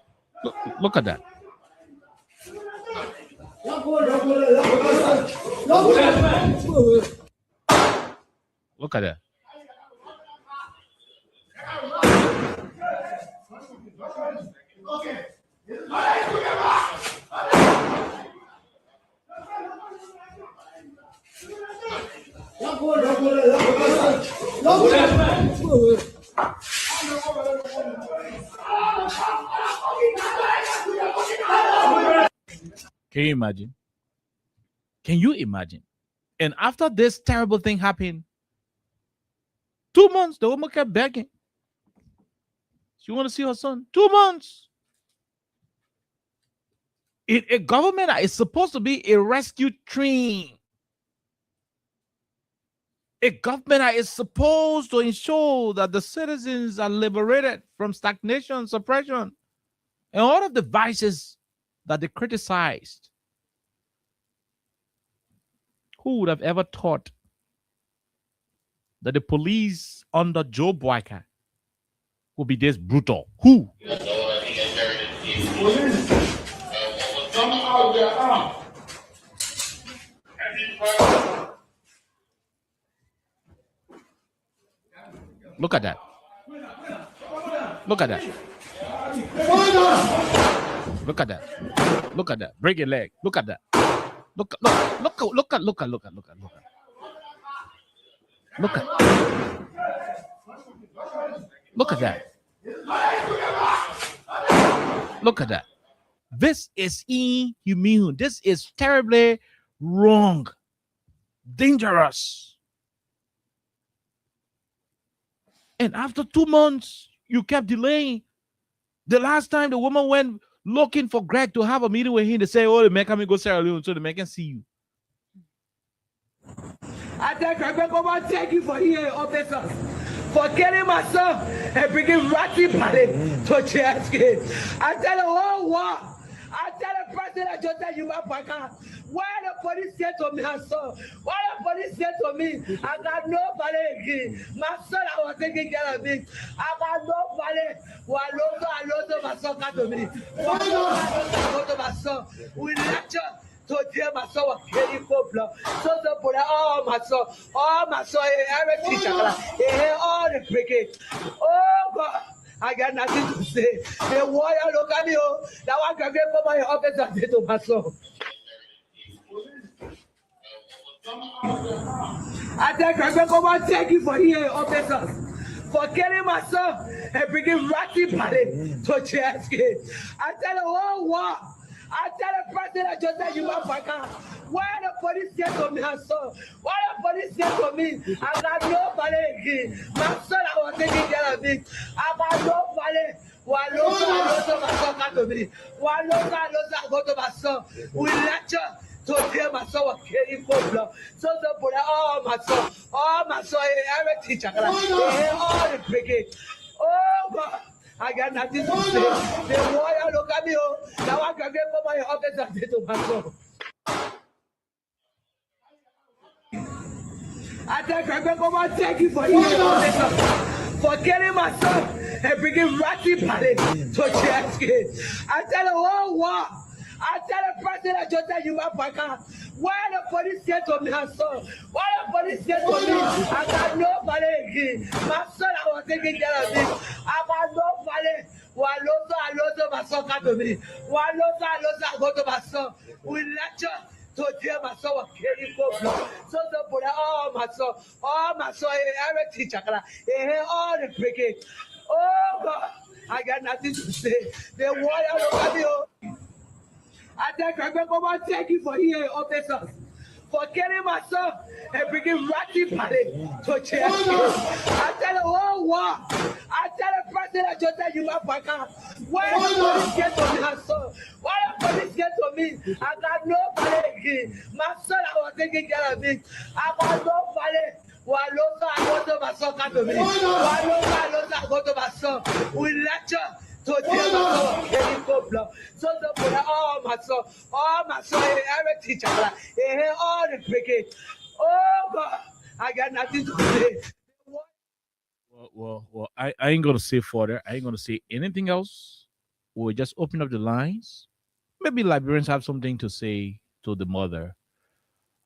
Look at that. Look at that. Can you imagine? Can you imagine? And after this terrible thing happened, 2 months, the woman kept begging. She want to see her son. 2 months. In a government that is supposed to be a rescue train. A government that is supposed to ensure that the citizens are liberated from stagnation, suppression, and all of the vices that they criticized. Who would have ever thought that the police under Joe Boyka would be this brutal? Who? Look at that. Look at that. Look at that. Look at that. Break your leg. Look at that. Look at Look at that. Look at that. This is inhumane. This is terribly wrong. Dangerous. And after 2 months, you kept delaying. The last time the woman went looking for Greg to have a meeting with him to say, oh, the man can go Sierra Leone so the man can see you. I thank Greg, thank you for here, officers, for killing my son and bringing Ratty Pally to JSK. I tell the whole world, I tell the president Joseph Yuma Baka, why the police said to me, son? Why the police said to me, I got nobody again. My son, I was taking care of me. I got nobody. Waloto, my son got to me. Waloto, my son. We lecture to tell my son was getting for blood. So the put all my son, every teacher, all the cricket. Oh, God. I got nothing to say. The warrior look at me. That one can get for my office and say to my son. I thank you for here, officers, for killing my son and bringing Ratty Pally to JSK. I tell the whole world, I tell the president Joseph Yuma Baka, why the police said to me, son? Why the police said to me, I got nobody again. My son, I was taking care of me. I got nobody. Waloto, my son got to me. Waloto, go to my son. We lecture. So tell my son was getting for blood. So the put all my son, every teacher, all the cricket. Oh, God. I got nothing to say. The warrior look at me. Now I can get for my office and say to my son. I thank you for here, officers, for for killing my son and bringing Ratty Pally to Chesky. I tell the whole world, I tell the president Joseph Yumapaka, why the police said to me, son? Why the police said to me, I got nobody again. My son, I was taking care of him. I got nobody. Waloso, my son come to me. Waloso, I go to my son. We lecture. So dear my son was carrying blood. So the Buddha, all my son, every teacher, all the cricket. Oh God, I got nothing to say. The warrior over me. I thank you for here, officers, for killing my son and bringing Ratty Pally to Chelsea. I tell the whole world, I tell the president Joseph Yumapaka, why the police get to me, son? Why the police get to me? I got nobody again. My son, I was taking care of him. I got nobody. Walosa, I go to my son, come to me. Walosa, I go to my son. We lecture. So dear my son, getting blood. So the Buddha, all my son, every teacher, all the cricket. Oh God, I got nothing to say. Well, I ain't gonna say further. I ain't gonna say anything else. We'll just open up the lines. Maybe Liberians have something to say to the mother.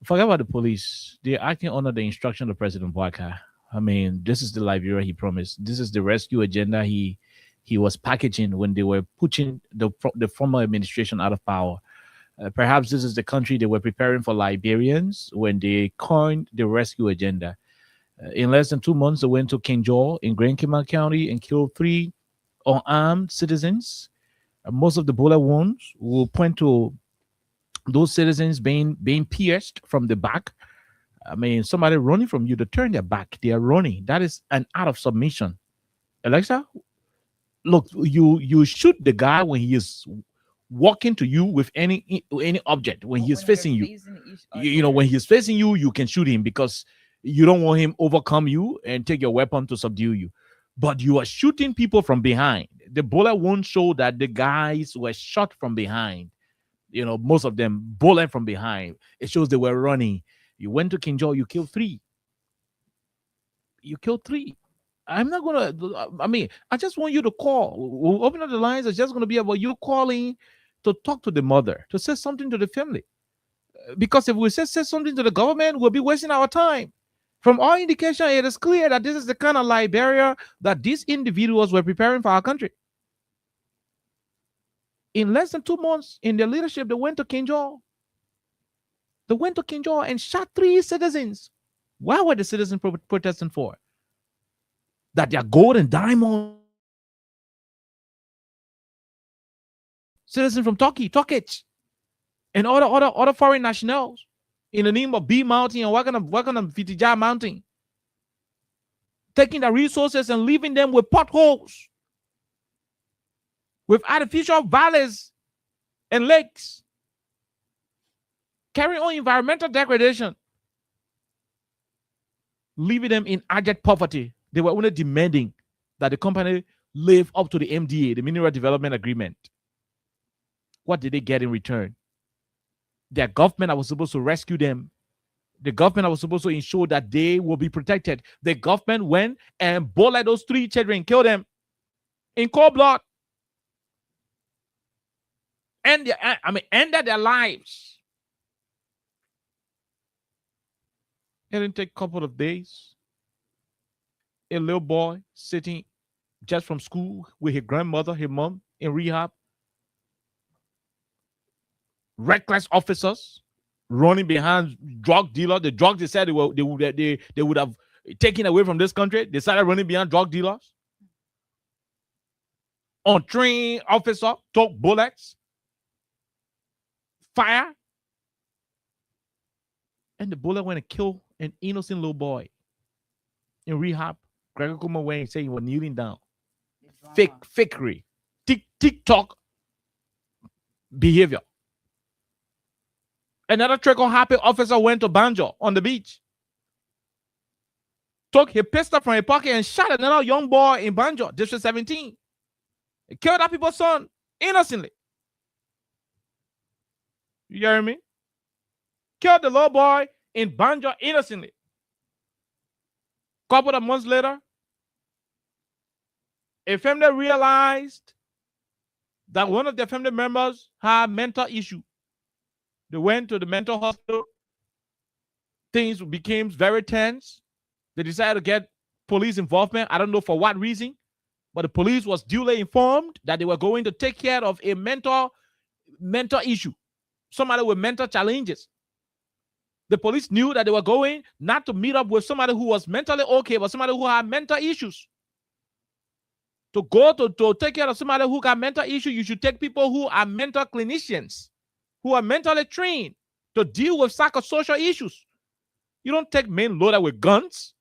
Forget about the police. They're acting under the instruction of President Bouaka. I mean, this is the Liberia he promised. This is the rescue agenda he was packaging when they were pushing the former administration out of power. Perhaps this is the country they were preparing for Liberians when they coined the rescue agenda. In less than 2 months, they went to Kinjor in Grand Kima County and killed 3 unarmed citizens. Most of the bullet wounds will point to those citizens being pierced from the back. I mean, somebody running from you to turn their back. They are running. That is an act of submission. Alexa, look, you shoot the guy when he is walking to you with any object. When he is facing you, you know, when he's facing you, you can shoot him because you don't want him overcome you and take your weapon to subdue you. But you are shooting people from behind. The bullet won't show that the guys were shot from behind. You know, most of them bullet from behind. It shows they were running. You went to Kinjor, you killed 3. You killed 3. I'm not gonna. I mean, I just want you to call. We'll open up the lines. It's just gonna be about you calling to talk to the mother, to say something to the family. Because if we say something to the government, we'll be wasting our time. From all indication, it is clear that this is the kind of Liberia that these individuals were preparing for our country. In less than 2 months, in their leadership, they went to Kinjor. They went to Kinjor and shot 3 citizens. What were the citizens protesting for? That their gold and diamond. Citizens from Turkish, and other foreign nationals in the name of B Mountain and working on Vitija Mountain, taking the resources and leaving them with potholes, with artificial valleys and lakes, carrying on environmental degradation, leaving them in abject poverty. They were only demanding that the company live up to the MDA, the Mineral Development Agreement. What did they get in return? Their government that was supposed to rescue them, the government that was supposed to ensure that they will be protected, the government went and bullied those 3 children, killed them in cold blood, and ended their lives. It didn't take a couple of days. A little boy sitting just from school with his grandmother, his mom, in rehab. Reckless officers running behind drug dealers. The drugs they said they would have taken away from this country. They started running behind drug dealers. Untrained officer took bullets, fire, and the bullet went and killed an innocent little boy in rehab. Gregor Kuma went and said he was kneeling down. Fakery. TikTok behavior. Another trickle happy officer went to Banjo on the beach. Took his pistol from his pocket and shot another young boy in Banjo, District 17. He killed that people's son innocently. You hear me? Killed the little boy in Banjo innocently. Couple of months later, A family realized that one of their family members had mental issue. They went to the mental hospital. Things became very tense. They decided to get police involvement. I don't know for what reason, but the police was duly informed that they were going to take care of a mental issue, somebody with mental challenges. The police knew that they were going not to meet up with somebody who was mentally okay, but somebody who had mental issues. To go to take care of somebody who got mental issues, you should take people who are mental clinicians, who are mentally trained to deal with psychosocial issues. You don't take men loaded with guns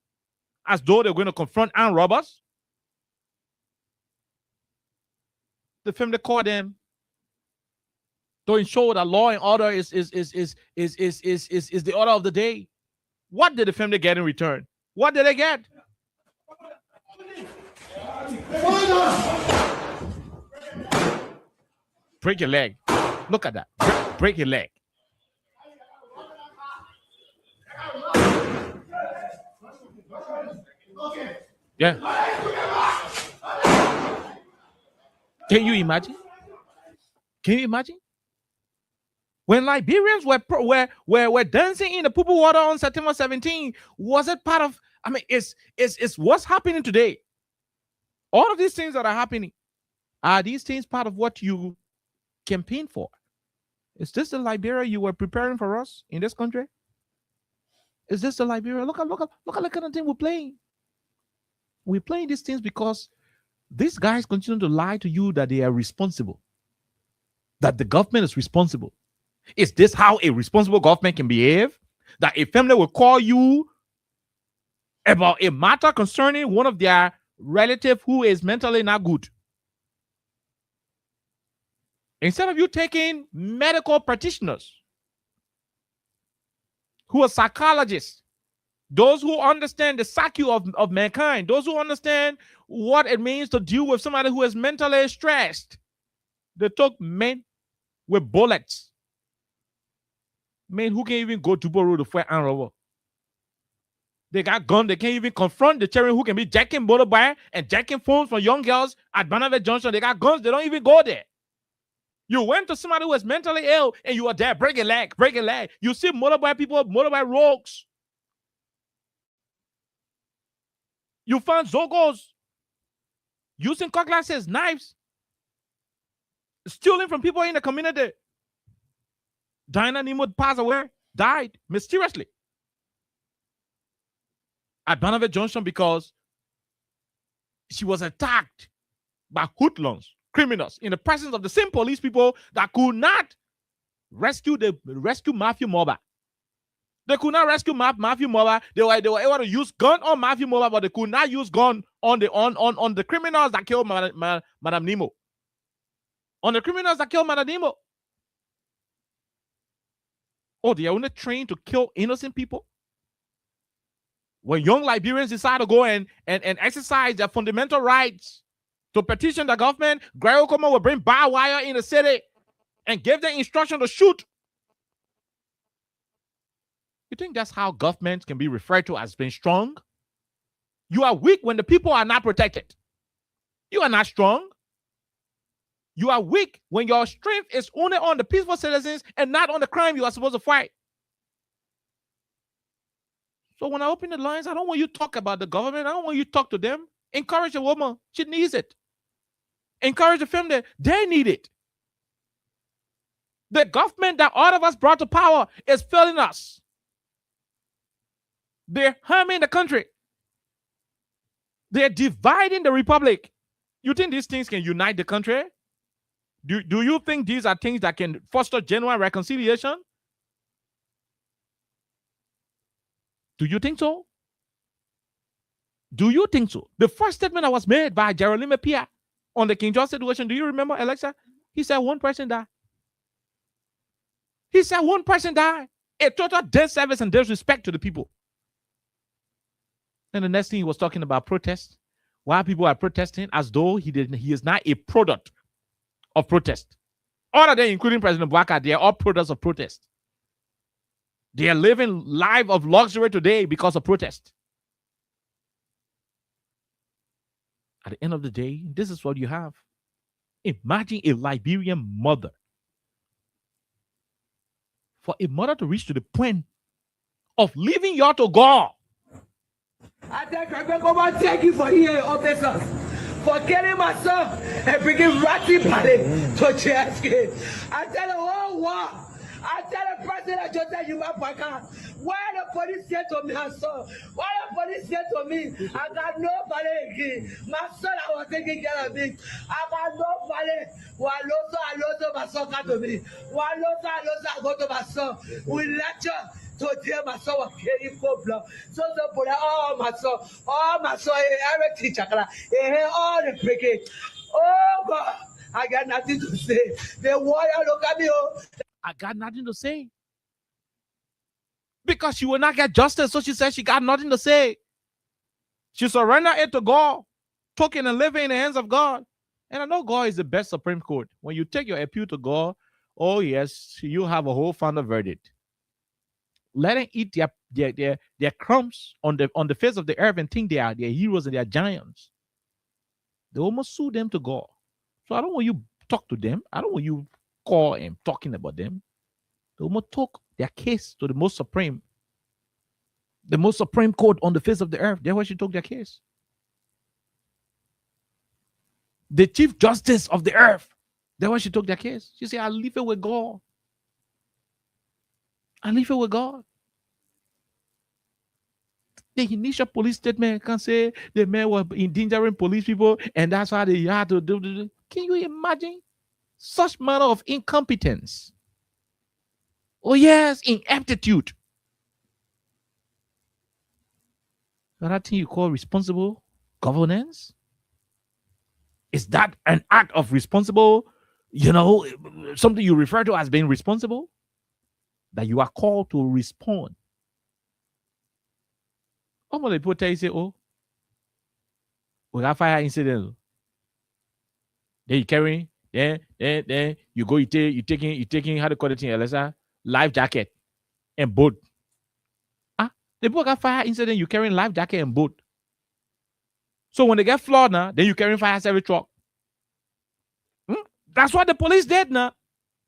as though they're going to confront armed robbers. The family called them to ensure that law and order is the order of the day. What did the family get in return? What did they get? Break your leg. Look at that. Break your leg. Yeah. Can you imagine? Can you imagine? When Liberians were dancing in the poo water on September 17, was it part of, I mean, it's what's happening today. All of these things that are happening, are these things part of what you campaign for? Is this the Liberia you were preparing for us in this country? Is this the Liberia? Look at the kind of thing we're playing. We're playing these things because these guys continue to lie to you that they are responsible, that the government is responsible. Is this how a responsible government can behave? That a family will call you about a matter concerning one of their relatives who is mentally not good. Instead of you taking medical practitioners who are psychologists, those who understand the psyche of mankind, those who understand what it means to deal with somebody who is mentally stressed, they took men with bullets. Men who can't even go to Boro to fight and robber. They got guns. They can't even confront the children who can be jacking motorbike and jacking phones from young girls at Barnabas Junction. They got guns. They don't even go there. You went to somebody who was mentally ill and you are there, break a leg. You see motorbike people, motorbike rogues. You found Zogos using cutlasses, knives, stealing from people in the community. Diana Nemo passed away, died mysteriously at Barnabas Junction because she was attacked by hoodlums, criminals, in the presence of the same police people that could not rescue Matthew Mobile. They could not rescue Matthew Mobile. They were able to use gun on Matthew Mobile, but they could not use gun on the criminals that killed Madame Nemo. On the criminals that killed Madame Nemo. Oh, they are only trained to kill innocent people? When young Liberians decide to go and exercise their fundamental rights to petition the government, Gregory Okoma will bring barbed wire in the city and give them instruction to shoot. You think that's how government can be referred to as being strong? You are weak when the people are not protected. You are not strong. You are weak when your strength is only on the peaceful citizens and not on the crime you are supposed to fight. So when I open the lines, I don't want you to talk about the government. I don't want you to talk to them. Encourage a woman. She needs it. Encourage the family. They need it. The government that all of us brought to power is failing us. They're harming the country. They're dividing the republic. You think these things can unite the country? Do you think these are things that can foster genuine reconciliation? Do you think so? Do you think so? The first statement that was made by Geraldine Mapia on the King George situation, do you remember, Alexa? He said one person died. He said one person died. A total disservice and disrespect to the people. And the next thing he was talking about protest. Why people are protesting as though he is not a product of protest. All of them, including President Bouaka, they are all products of protest. They are living life of luxury today because of protest. At the end of the day, this is what you have. Imagine a Liberian mother. For a mother to reach to the point of leaving you to go. I thank you for here, officers, for killing my son and bringing Ratty Pally to Cheski. I tell the whole world, I tell the president Joseph Yumapaka, why the police said to me, son? Why the police said to me, I got nobody again. My son, I was taking care of me. I got nobody. Waloso, my son come to me. Waloso, I go to my son. We lecture. So dear my son was carrying full blood. So put all my son, every teacher, all the breaking. Oh God, I got nothing to say. The warrior look at me. I got nothing to say. Because she will not get justice. So she said she got nothing to say. She surrendered it to God, talking and living in the hands of God. And I know God is the best Supreme Court. When you take your appeal to God, oh yes, you have a whole final verdict. Let them eat their crumbs on the face of the earth and think they are their heroes and their giants. They almost sue them to God. So I don't want you talk to them. I don't want you call and talking about them. They almost took their case to the most supreme court on the face of the earth. That's why she took their case. The chief justice of the earth. That's why she took their case. She said, I leave it with God. I leave it with God. The initial police statement can say the man was endangering police people and that's why they had to do. Can you imagine such manner of incompetence? Oh yes, ineptitude. That thing you call responsible governance? Is that an act of responsible, something you refer to as being responsible? That you are called to respond. How many people tell you, say, oh, we got fire incident. Then you carry, then you go, you taking, how to call it in Elisa? Life jacket and boat. The people got fire incident, you carrying life jacket and boat. So when they get flawed now, then you carrying fire service truck. That's what the police did now.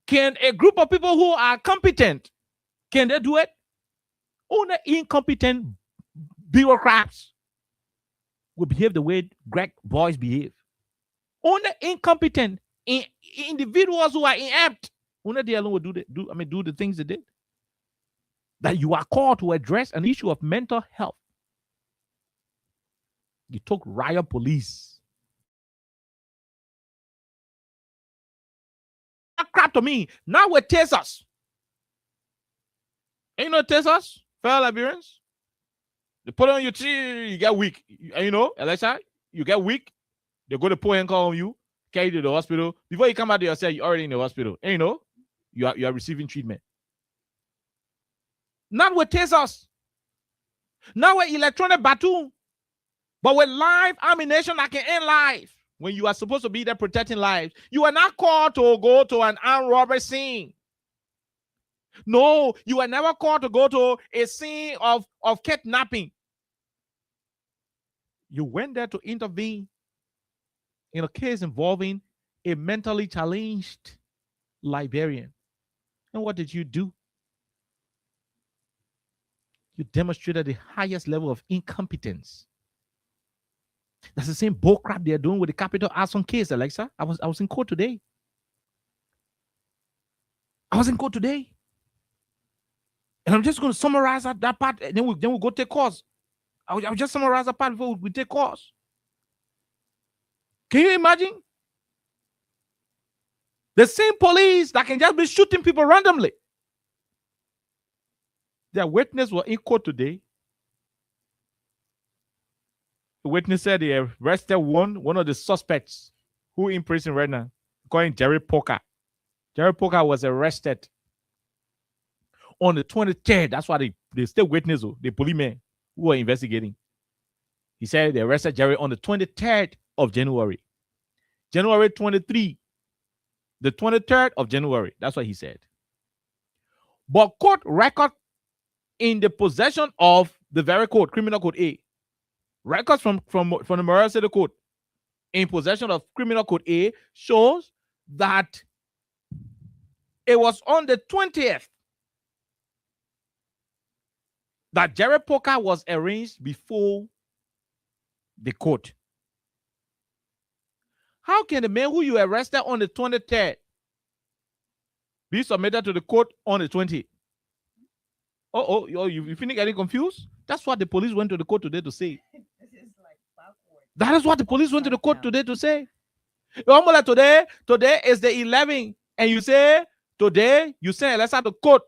Can a group of people who are competent, can they do it? Only incompetent bureaucrats will behave the way Greg boys behave. Only incompetent individuals who are inept, only they alone will do the things they did. That you are called to address an issue of mental health. You took riot police. That crap to me. Now with tasers. Ain't no tasers, fellow Liberians. They put on your tree, you get weak. Alexa, you get weak. They go to pull and call on you, carry you to the hospital. Before you come out to yourself, you're already in the hospital. And you are receiving treatment. Not with tasers. Not with electronic baton. But with live ammunition that can end life. When you are supposed to be there protecting lives, you are not called to go to an armed robbery scene. No, you are never called to go to a scene of kidnapping. You went there to intervene in a case involving a mentally challenged Liberian. And what did you do? You demonstrated the highest level of incompetence. That's the same bull crap they're doing with the capital arson case, Alexa. I was in court today. And I'm just going to summarize that part, and then we'll go take course. I'll just summarize that part before we take course. Can you imagine? The same police that can just be shooting people randomly. Their witness were in court today. The witness said they arrested one of the suspects who in prison right now, called Jerry Poker. Jerry Poker was arrested on the 23rd. That's why they still witness the policemen who were investigating. He said they arrested Jerry on the 23rd of January. January 23. The 23rd of January. That's what he said. But court record in the possession of the very code, Criminal Code A. Records from the Memorial City Court in possession of criminal code A shows that it was on the 20th that Jared Poker was arraigned before the court. How can the man who you arrested on the 23rd be submitted to the court on the 20th? You finish getting confused? That's what the police went to the court today to say. That is what the police went to the court today to say. Today is the 11th, and you say today you send a letter to court.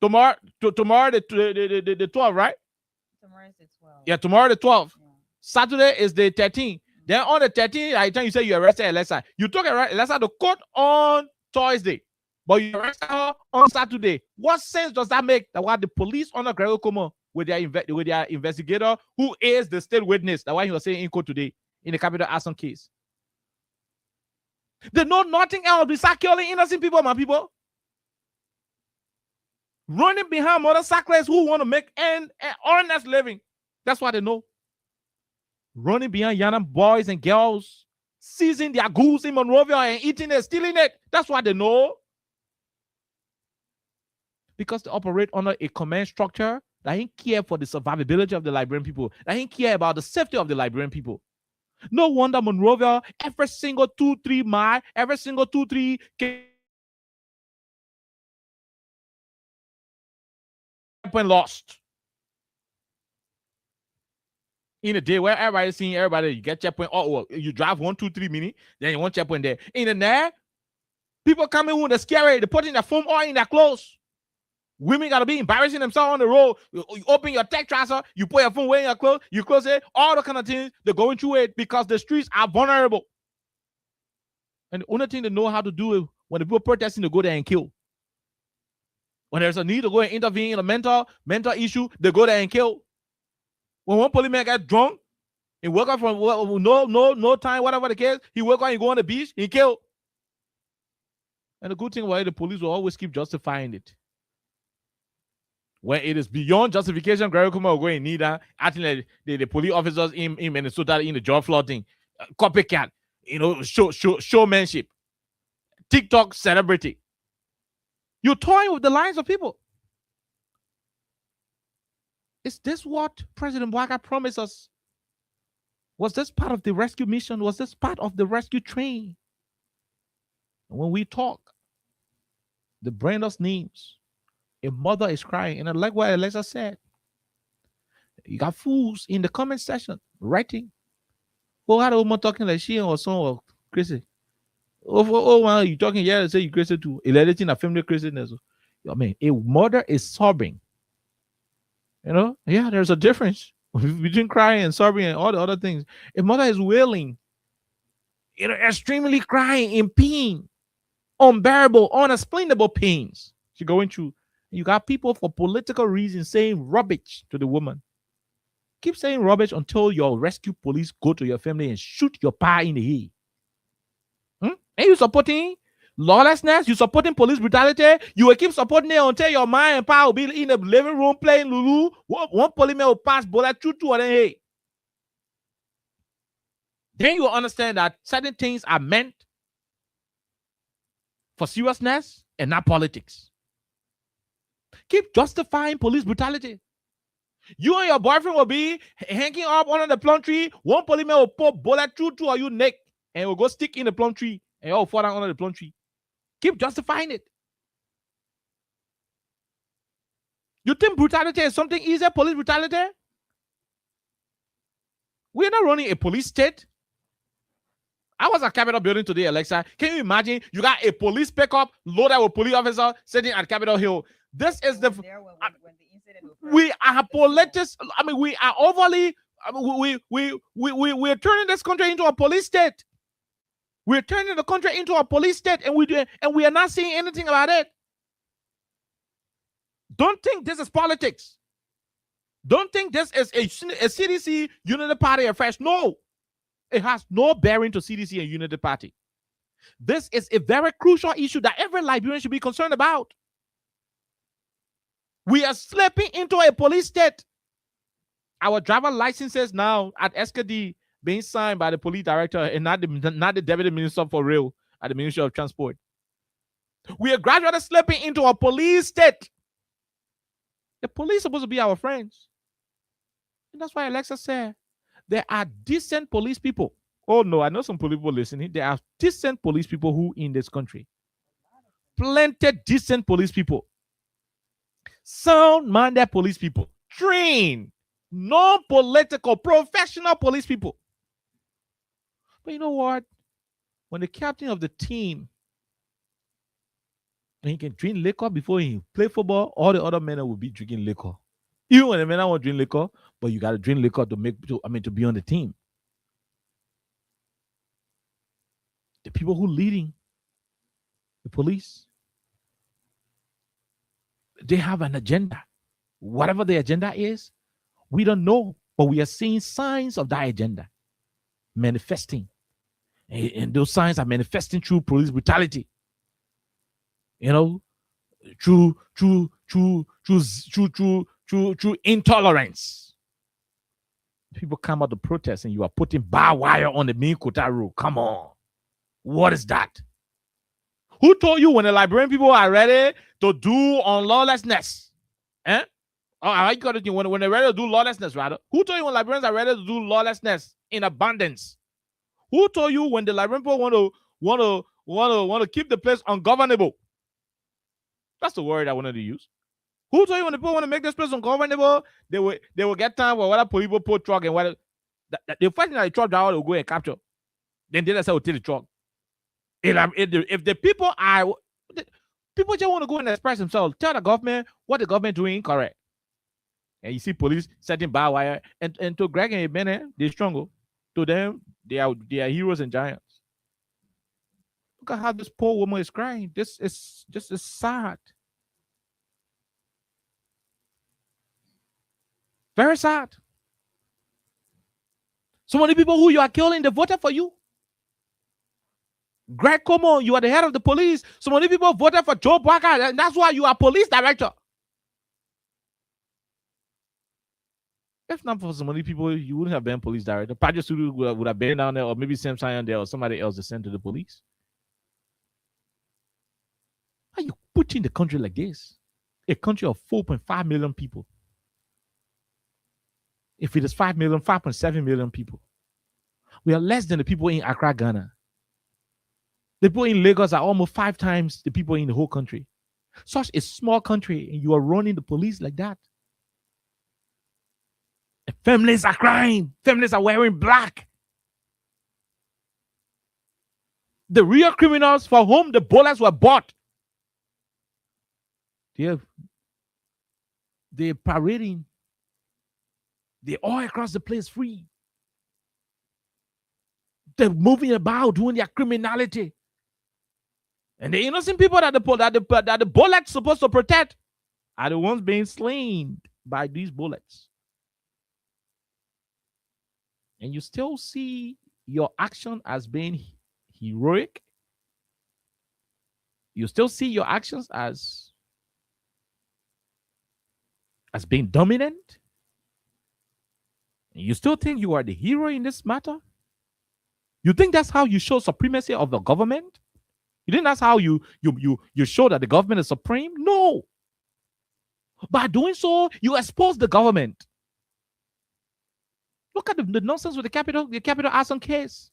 Tomorrow the 12th, right? Tomorrow is the 12th. Yeah, tomorrow the 12th. Yeah. Saturday is the 13th. Then on the 13th, I tell you say you arrested Alessa. You took Alessa to court on Thursday, but you arrested her on Saturday. What sense does that make? That what the police on the Gregor Como with their investigator, who is the state witness, that why he was saying in court today in the capital arson case. They know nothing else besides killing innocent people, my people. Running behind motorcyclists who want to make an honest living. That's what they know. Running behind young boys and girls, seizing their goods in Monrovia and eating it, stealing it. That's what they know. Because they operate under a command structure that ain't care for the survivability of the Liberian people. That ain't care about the safety of the Liberian people. No wonder Monrovia, every single 2-3 mile, every single 2-3 checkpoint lost. In a day where everybody's seeing everybody, you get checkpoint. You drive 1-2-3 minutes, then you want checkpoint there. In the night, people coming with the scary, they putting their phone all in their clothes. Women gotta be embarrassing themselves on the road. You open your tech tracer, you put your phone away in your clothes, you close it, all the kind of things. They're going through it because the streets are vulnerable. And the only thing they know how to do is when the people protesting, they go there and kill. When there's a need to go and intervene in a mental issue, they go there and kill. When one policeman gets drunk, he woke up from no time, whatever the case, he woke up and go on the beach, he killed. And the good thing was the police will always keep justifying it. When it is beyond justification, Gregor Kuma will go in Nida, acting like the police officers in Minnesota in the job flooding, copycat, showmanship, TikTok celebrity. You're toying with the lives of people. Is this what President Bouaka promised us? Was this part of the rescue mission? Was this part of the rescue train? When we talk, the brainless names, a mother is crying, and like what Alexa said, you got fools in the comment section writing. Oh, how the woman talking like she or son or crazy? Oh, you talking? Yeah, say you crazy too. Relating a family craziness. I mean, a mother is sobbing. Yeah, there's a difference between crying and sobbing and all the other things. A mother is wailing, extremely crying in pain, unbearable, unexplainable pains she's going through. You got people for political reasons saying rubbish to the woman. Keep saying rubbish until your rescue police go to your family and shoot your pa in the head. And you supporting lawlessness? You supporting police brutality? You will keep supporting it until your ma and pa will be in the living room playing Lulu. One policeman will pass bullet through two of them head. Then you will understand that certain things are meant for seriousness and not politics. Keep justifying police brutality. You and your boyfriend will be hanging up under the plum tree. One policeman will put bullet through two of your neck and will go stick in the plum tree and you'll fall down under the plum tree. Keep justifying it. You think brutality is something easy? Police brutality? We're not running a police state. I was at Capitol building today, Alexa. Can you imagine? You got a police pickup loaded with police officers sitting at Capitol Hill. This is the we are politics. I mean, we are overly. We're turning this country into a police state. We're turning the country into a police state, and we are not seeing anything about it. Don't think this is politics. Don't think this is a CDC Unity Party affair. No, it has no bearing to CDC and Unity Party. This is a very crucial issue that every Liberian should be concerned about. We are slipping into a police state. Our driver licenses now at SKD, being signed by the police director and not the deputy minister for rail at the Ministry of Transport. We are gradually slipping into a police state. The police are supposed to be our friends. And that's why Alexa said there are decent police people. Oh no, I know some police people listening. There are decent police people who in this country. Plenty decent police people. Sound-minded police people. Trained, non-political, professional police people. But you know what? When the captain of the team, and he can drink liquor before he play football, all the other men will be drinking liquor. Even when the men won't drink liquor, but you got to drink liquor to be on the team. The people who leading the police, they have an agenda. Whatever the agenda is, we don't know, but we are seeing signs of that agenda manifesting. And those signs are manifesting through police brutality. Through intolerance. People come out to protest and you are putting barbed wire on the main Kota road. Come on. What is that? Who told you when the Liberian people are ready to do on lawlessness? Eh? I got it. When they're ready to do lawlessness, rather. Who told you when Liberians are ready to do lawlessness in abundance? Who told you when the Liberian people want to keep the place ungovernable? That's the word I wanted to use. Who told you when the people want to make this place ungovernable, they will get time for whether people put truck and whether they're fighting that the truck driver will go and capture. Then they say will take the truck. If the people just want to go and express themselves, tell the government what the government doing incorrect. And you see police setting barbed wire, and to Greg and Bennett, they're stronger. To them, they are heroes and giants. Look at how this poor woman is crying. This is just sad. Very sad. So many people who you are killing, they voted for you. Greg Como, you are the head of the police. So many people voted for Joe Barker, and that's why you are police director. If not for so many people, you wouldn't have been police director. Padre Sulu would have been down there, or maybe Sam Sion there, or somebody else to send to the police. How you putting the country like this? A country of 4.5 million people. If it is 5 million, 5.7 million people. We are less than the people in Accra, Ghana. The people in Lagos are almost 5 times the people in the whole country. Such a small country, and you are running the police like that. And families are crying. Families are wearing black. The real criminals for whom the bullets were bought, they're parading. They're all across the place free. They're moving about, doing their criminality. And the innocent people that the bullets supposed to protect are the ones being slain by these bullets. And you still see your action as being heroic. You still see your actions as being dominant. You still think you are the hero in this matter? You think that's how you show supremacy of the government? You think that's how you show that the government is supreme? No. By doing so, you expose the government. Look at the nonsense with the capital arson case.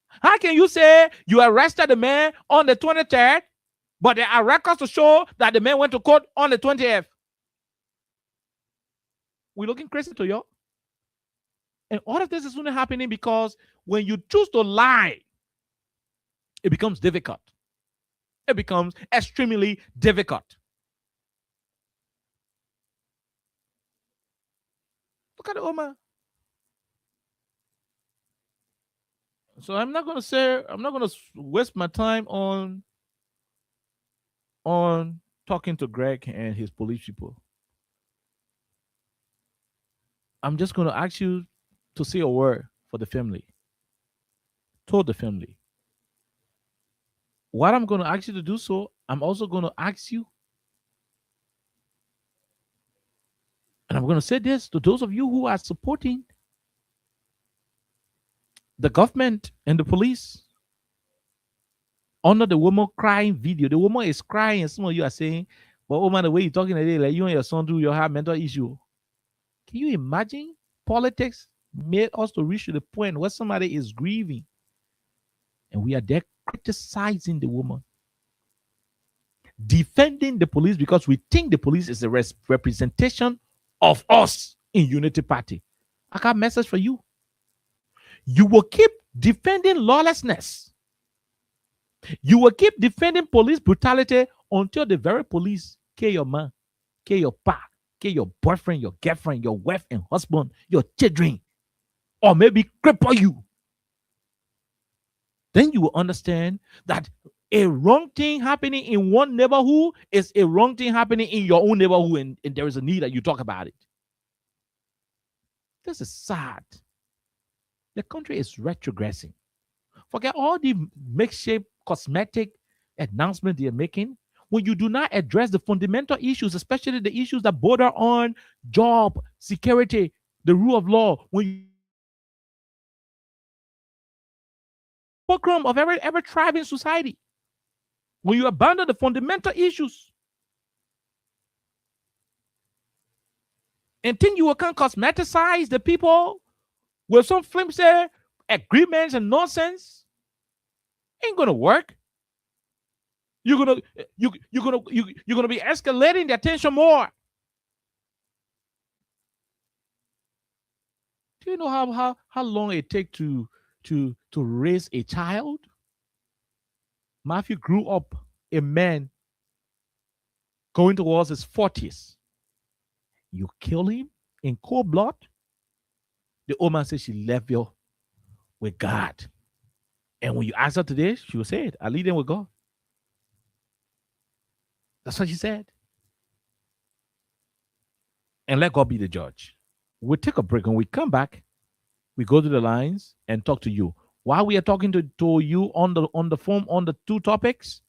How can you say you arrested the man on the 23rd, but there are records to show that the man went to court on the 20th? We're looking crazy to you. And all of this is only happening because when you choose to lie, it becomes difficult. It becomes extremely difficult. Look at the Omar. So I'm not going to waste my time on talking to Greg and his police people. I'm just going to ask you to say a word for the family. Told the family. What I'm going to ask you to do so, I'm also going to ask you, and I'm going to say this to those of you who are supporting The government and the police. Under the woman crying video, the woman is crying, and some of you are saying, but oh man, the way you're talking today, like you and your son do, you have mental issue. Can you imagine? Politics made us to reach to the point where somebody is grieving, and we are there criticizing the woman, defending the police because we think the police is a representation of us in Unity Party. I got a message for you. You will keep defending lawlessness. You will keep defending police brutality until the very police kill your man, kill your pa, kill your boyfriend, your girlfriend, your wife and husband, your children, or maybe cripple you. Then you will understand that a wrong thing happening in one neighborhood is a wrong thing happening in your own neighborhood, and there is a need that you talk about it. This is sad. The country is retrogressing. Forget all the makeshift cosmetic announcements they're making. When you do not address the fundamental issues, especially the issues that border on job, security, the rule of law, when you fulcrum of every tribe in society, when you abandon the fundamental issues and think you can cosmeticize the people with some flimsy agreements and nonsense, ain't gonna work. You're gonna be escalating the attention more. Do you know how long it takes to raise a child? Matthew grew up a man going towards his 40s. You kill him in cold blood. The old man says she left you with God. And when you ask her today, she will say it. I lead them with God. That's what she said. And let God be the judge. We'll take a break. When we come back, we go to the lines and talk to you. While we are talking to you on the phone on the two topics,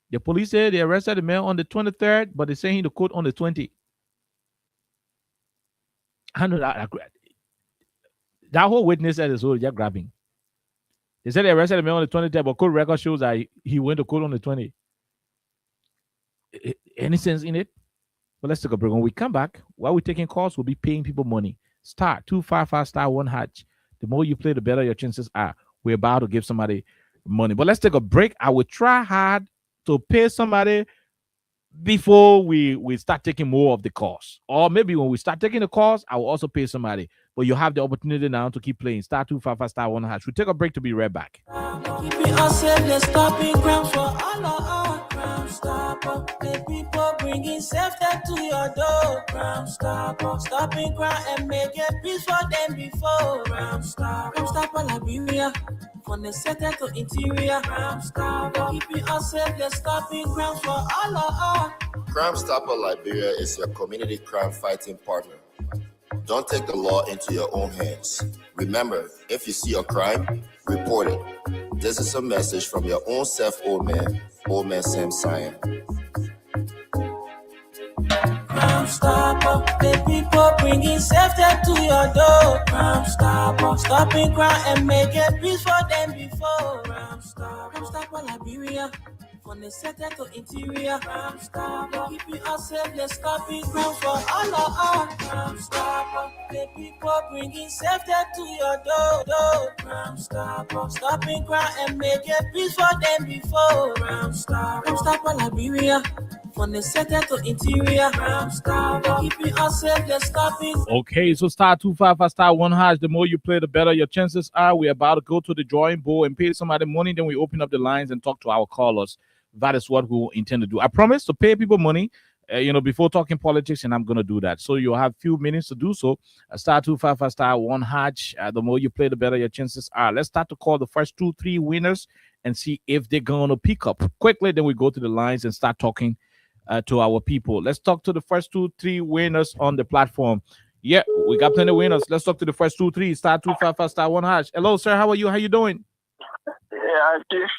the police said they arrested the man on the 23rd, but they're saying the court on the 20th. I know that whole witness said is just grabbing. They said they arrested the man on the 23rd, but court record shows that he went to court on the 20th. Any sense in it? But let's take a break. When we come back, while we're taking calls, we'll be paying people money. Star 255 star 1 hatch. The more you play, the better your chances are. We're about to give somebody money. But let's take a break. I will try hard to pay somebody before we start taking more of the calls. Or maybe when we start taking the calls, I will also pay somebody. But you have the opportunity now to keep playing. Star 255 star 1 hash. We'll take a break to be right back. The people bringing safety to your door. Crime Stopper, stopping crime and making peace for them before. Crime Stopper, Liberia, from the center to interior. Crime Stopper, keeping us safe, they're stopping crime for all of us. Crime Stopper Liberia is your community crime fighting partner. Don't take the law into your own hands. Remember, if you see a crime, report it. This is a message from your own self, Old Man Sam Cyan. Crime Stopper, the people bringing safety to your door. Crime Stopper, stopping crime and making peace for them before. Crime Stopper, Liberia, from the center to interior. Crime Stopper, keeping us safe, they're stopping crime for all of us. Crime Stopper, the people bringing safety to your door. Crime Stopper, stopping crime and making peace for them before. Crime Stopper, Liberia, from the center to interior. Crime Stopper, keeping us safe, they're stopping. Okay, so star 255 star 1 hash. The more you play, the better your chances are. We're about to go to the drawing board and pay somebody money. Then we open up the lines and talk to our callers. That is what we will intend to do. I promise to pay people money, before talking politics, and I'm going to do that. So you'll have a few minutes to do so. Star 255 star 1 hatch. The more you play, the better your chances are. Let's start to call the first 2-3 winners and see if they're going to pick up quickly. Then we go to the lines and start talking to our people. Let's talk to the first 2-3 winners on the platform. Yeah, we got plenty of winners. Let's talk to the first 2-3. Star 255 star 1 hash. Hello, sir. How are you? How you doing? Yeah, Chief.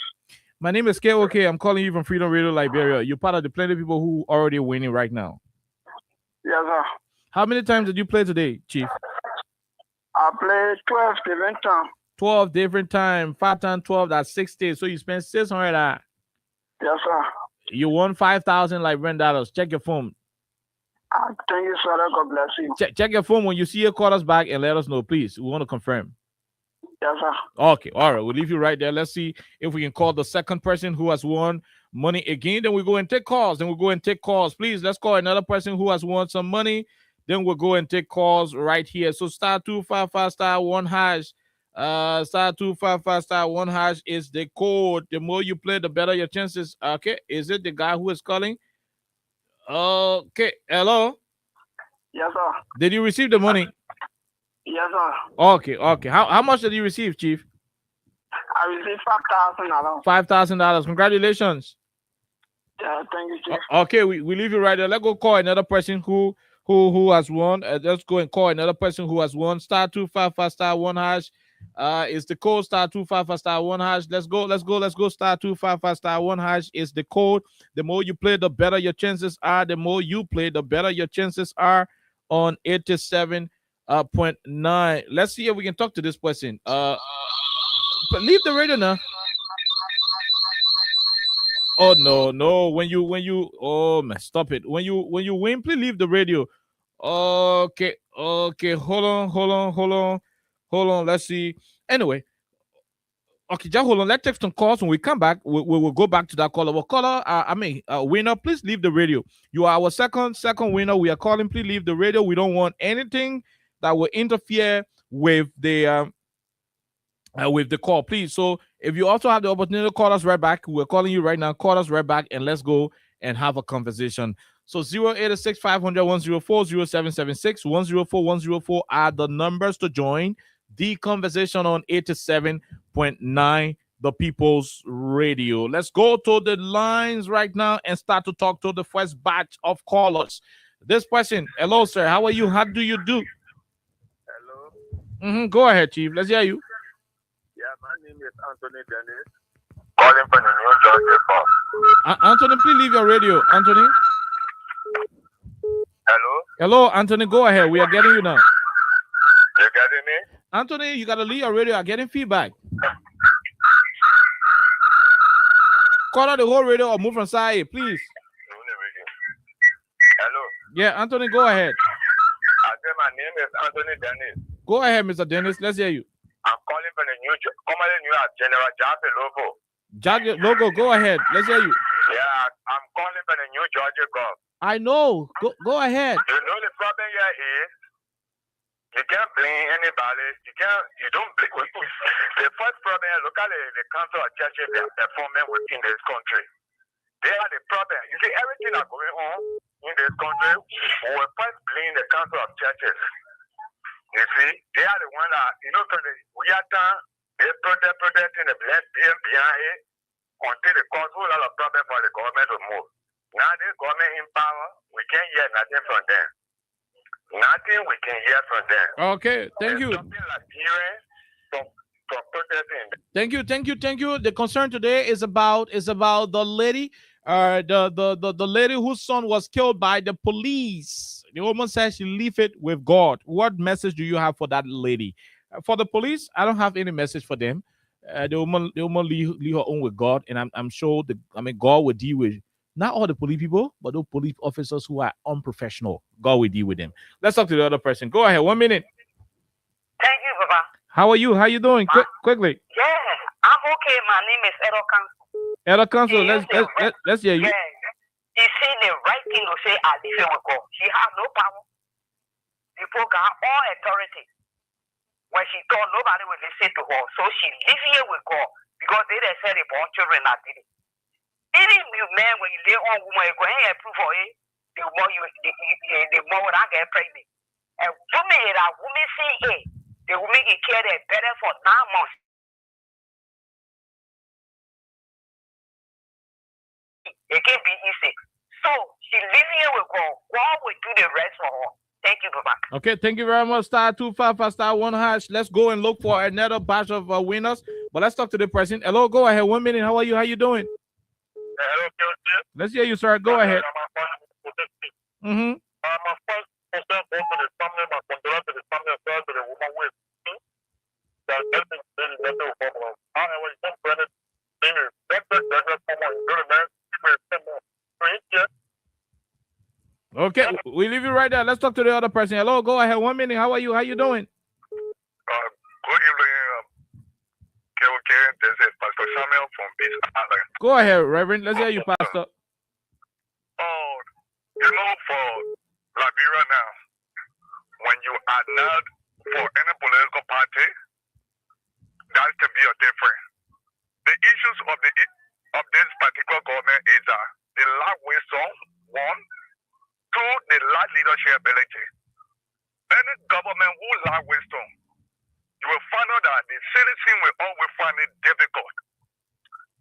My name is KOK. I'm calling you from Freedom Radio Liberia. You're part of the plenty of people who are already winning right now. Yes, sir. How many times did you play today, Chief? I played 12 different times. 12 different times. 5 times 12, that's 60. So you spent 600. Yes, sir. You won 5,000 Liberian dollars. Check your phone. Thank you, sir. God bless you. Check your phone when you see it. Call us back and let us know, please. We want to confirm. Yes, sir. Okay, all right. We'll leave you right there. Let's see if we can call the second person who has won money again. Then we go and take calls. Please, let's call another person who has won some money. Then we'll go and take calls right here. So *255 *1#. *255 *1# is the code. The more you play, the better your chances. Okay, is it the guy who is calling? Okay, hello. Yes, sir. Did you receive the money? Yes, sir. Okay. How much did you receive, Chief? I received $5,000. $5,000. Congratulations. Yeah, thank you, Chief. Okay, we leave you right there. Let's go call another person who has won. Let's go and call another person who has won. *255 *1#. Is the code. *255 *1#. Let's go. *255 *1# is the code. The more you play, the better your chances are. The more you play, the better your chances are on 87.9. Let's see if we can talk to this person. Leave the radio now. Oh no. When you oh man, stop it. When you win, please leave the radio. Okay. Hold on. Let's see. Anyway. Okay, just hold on. Let's take some calls. When we come back, we'll go back to that caller. Well, caller, winner, please leave the radio. You are our second winner. We are calling. Please leave the radio. We don't want anything that will interfere with the call, please. So if you also have the opportunity to call us right back, we're calling you right now. Call us right back and let's go and have a conversation. So 086 500 104 0776 104 104 are the numbers to join the conversation on 87.9 the People's Radio. Let's go to the lines right now and start to talk to the first batch of callers. This person, hello sir, how are you? How do you do? Hello. Go ahead, Chief. Let's hear you. Yeah, my name is Anthony Dennis. Calling from the New Georgia Park. Anthony, please leave your radio. Anthony. Hello, Anthony. Go ahead. We are getting you now. You getting me? Anthony, you gotta leave your radio. I'm getting feedback. Call out the whole radio or move from side, please. Hello. Yeah, Anthony, go ahead. I said my name is Anthony Dennis. Go ahead, Mr. Dennis. Let's hear you. I'm calling from the commonly New York General Jaffe Logo. Logo, go ahead. Let's hear you. Yeah, I'm calling from the New Georgia Gulf. I know. Go ahead. You know the problem here is you can't blame anybody. You don't blame. The first problem is locally the council of churches they are performing within this country. They are the problem. You see, everything that's going on in this country, we will first blame the council of churches. You see, they are the one that, we are done, they protecting the blessed being behind it until they cause a whole lot of problem for the government to move. Now this government in power, we can't hear nothing from them. Nothing we can hear from them. Okay, thank you. Something like hearing from protesting. Thank you. The concern today is about the lady, the lady whose son was killed by the police. The woman says she leave it with God. What message do you have for that lady? For the police, I don't have any message for them. The woman leave her own with God, and I'm sure God will deal with not all the police people, but those police officers who are unprofessional. God will deal with them. Let's talk to the other person. Go ahead. 1 minute. Thank you, Baba. How are you? How you doing? Yeah, Quickly. I'm okay. My name is Edo Council. Edo Council, let's hear you. Yeah. She said the right thing to say, I live here with God. She has no power. People got all authority. When she thought nobody would listen to her, so she live here with God because they said the born children are did it. Any man when you lay on woman, you go ahead and prove for it, the more would I get pregnant. And woman say, hey, the woman get cared better for 9 months. It can be easy. So she live here with God. God will do the rest for her. Thank you, Baba. Okay, thank you very much. *255 *1#. Let's go and look for another batch of winners. But let's talk to the person. Hello, go ahead. 1 minute. How are you? How you doing? Hello, let's hear you, sir. Go ahead. My first concern goes to the family, my condolence to the family as well, to the woman who is Okay, we leave you right there. Let's talk to the other person. Hello, go ahead. 1 minute. How are you? How you doing? Good evening, okay. This is Pastor Samuel from Peace Island. Go ahead, Reverend. Let's hear you, Pastor. Oh, you know, for Liberia now, when you are not for any political party, that can be a difference. The issues of this particular government is the lack of wisdom, one, two, the lack leadership ability. Any government who lack wisdom, you will find out that the citizen will always find it difficult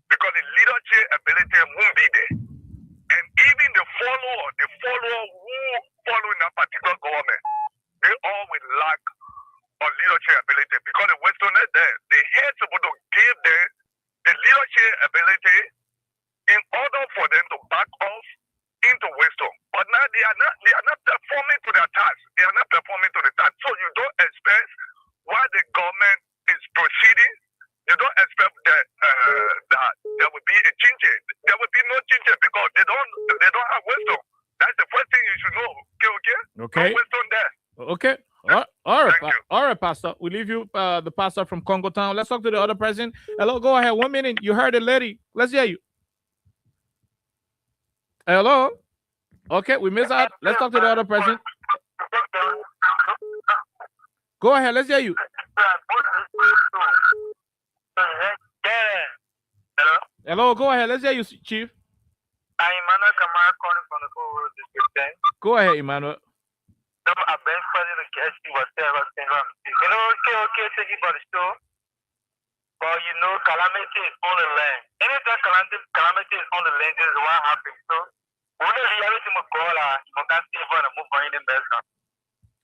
because the leadership ability won't be there. And even the follower who follow in that particular government, they all will lack on leadership ability because the wisdom is there. The head supposed to give them the leadership ability in order for them to back off into wisdom. But now they are not performing to their task. They are not performing to the task. So you don't expect while the government is proceeding, you don't expect that there will be a change. There will be no change because they don't have wisdom. That's the first thing you should know. Okay. No wisdom there. Okay. All right. All right, Pastor. We leave you, the pastor from Congo Town. Let's talk to the other person. Hello, go ahead. 1 minute. You heard the lady. Let's hear you. Hello. Okay, we missed out. Let's talk to the other person. Go ahead. Let's hear you. Hello. Go ahead. Let's hear you, Chief. I'm Emmanuel Kamara calling from the Congo District. Go ahead, Emmanuel. No, I've been following the guest. You know, okay, thank you for the show. But you know, calamity is on the land. Anytime calamity is on the land, this is what happens. So, when the reality will call, you can't see for the move on in the best.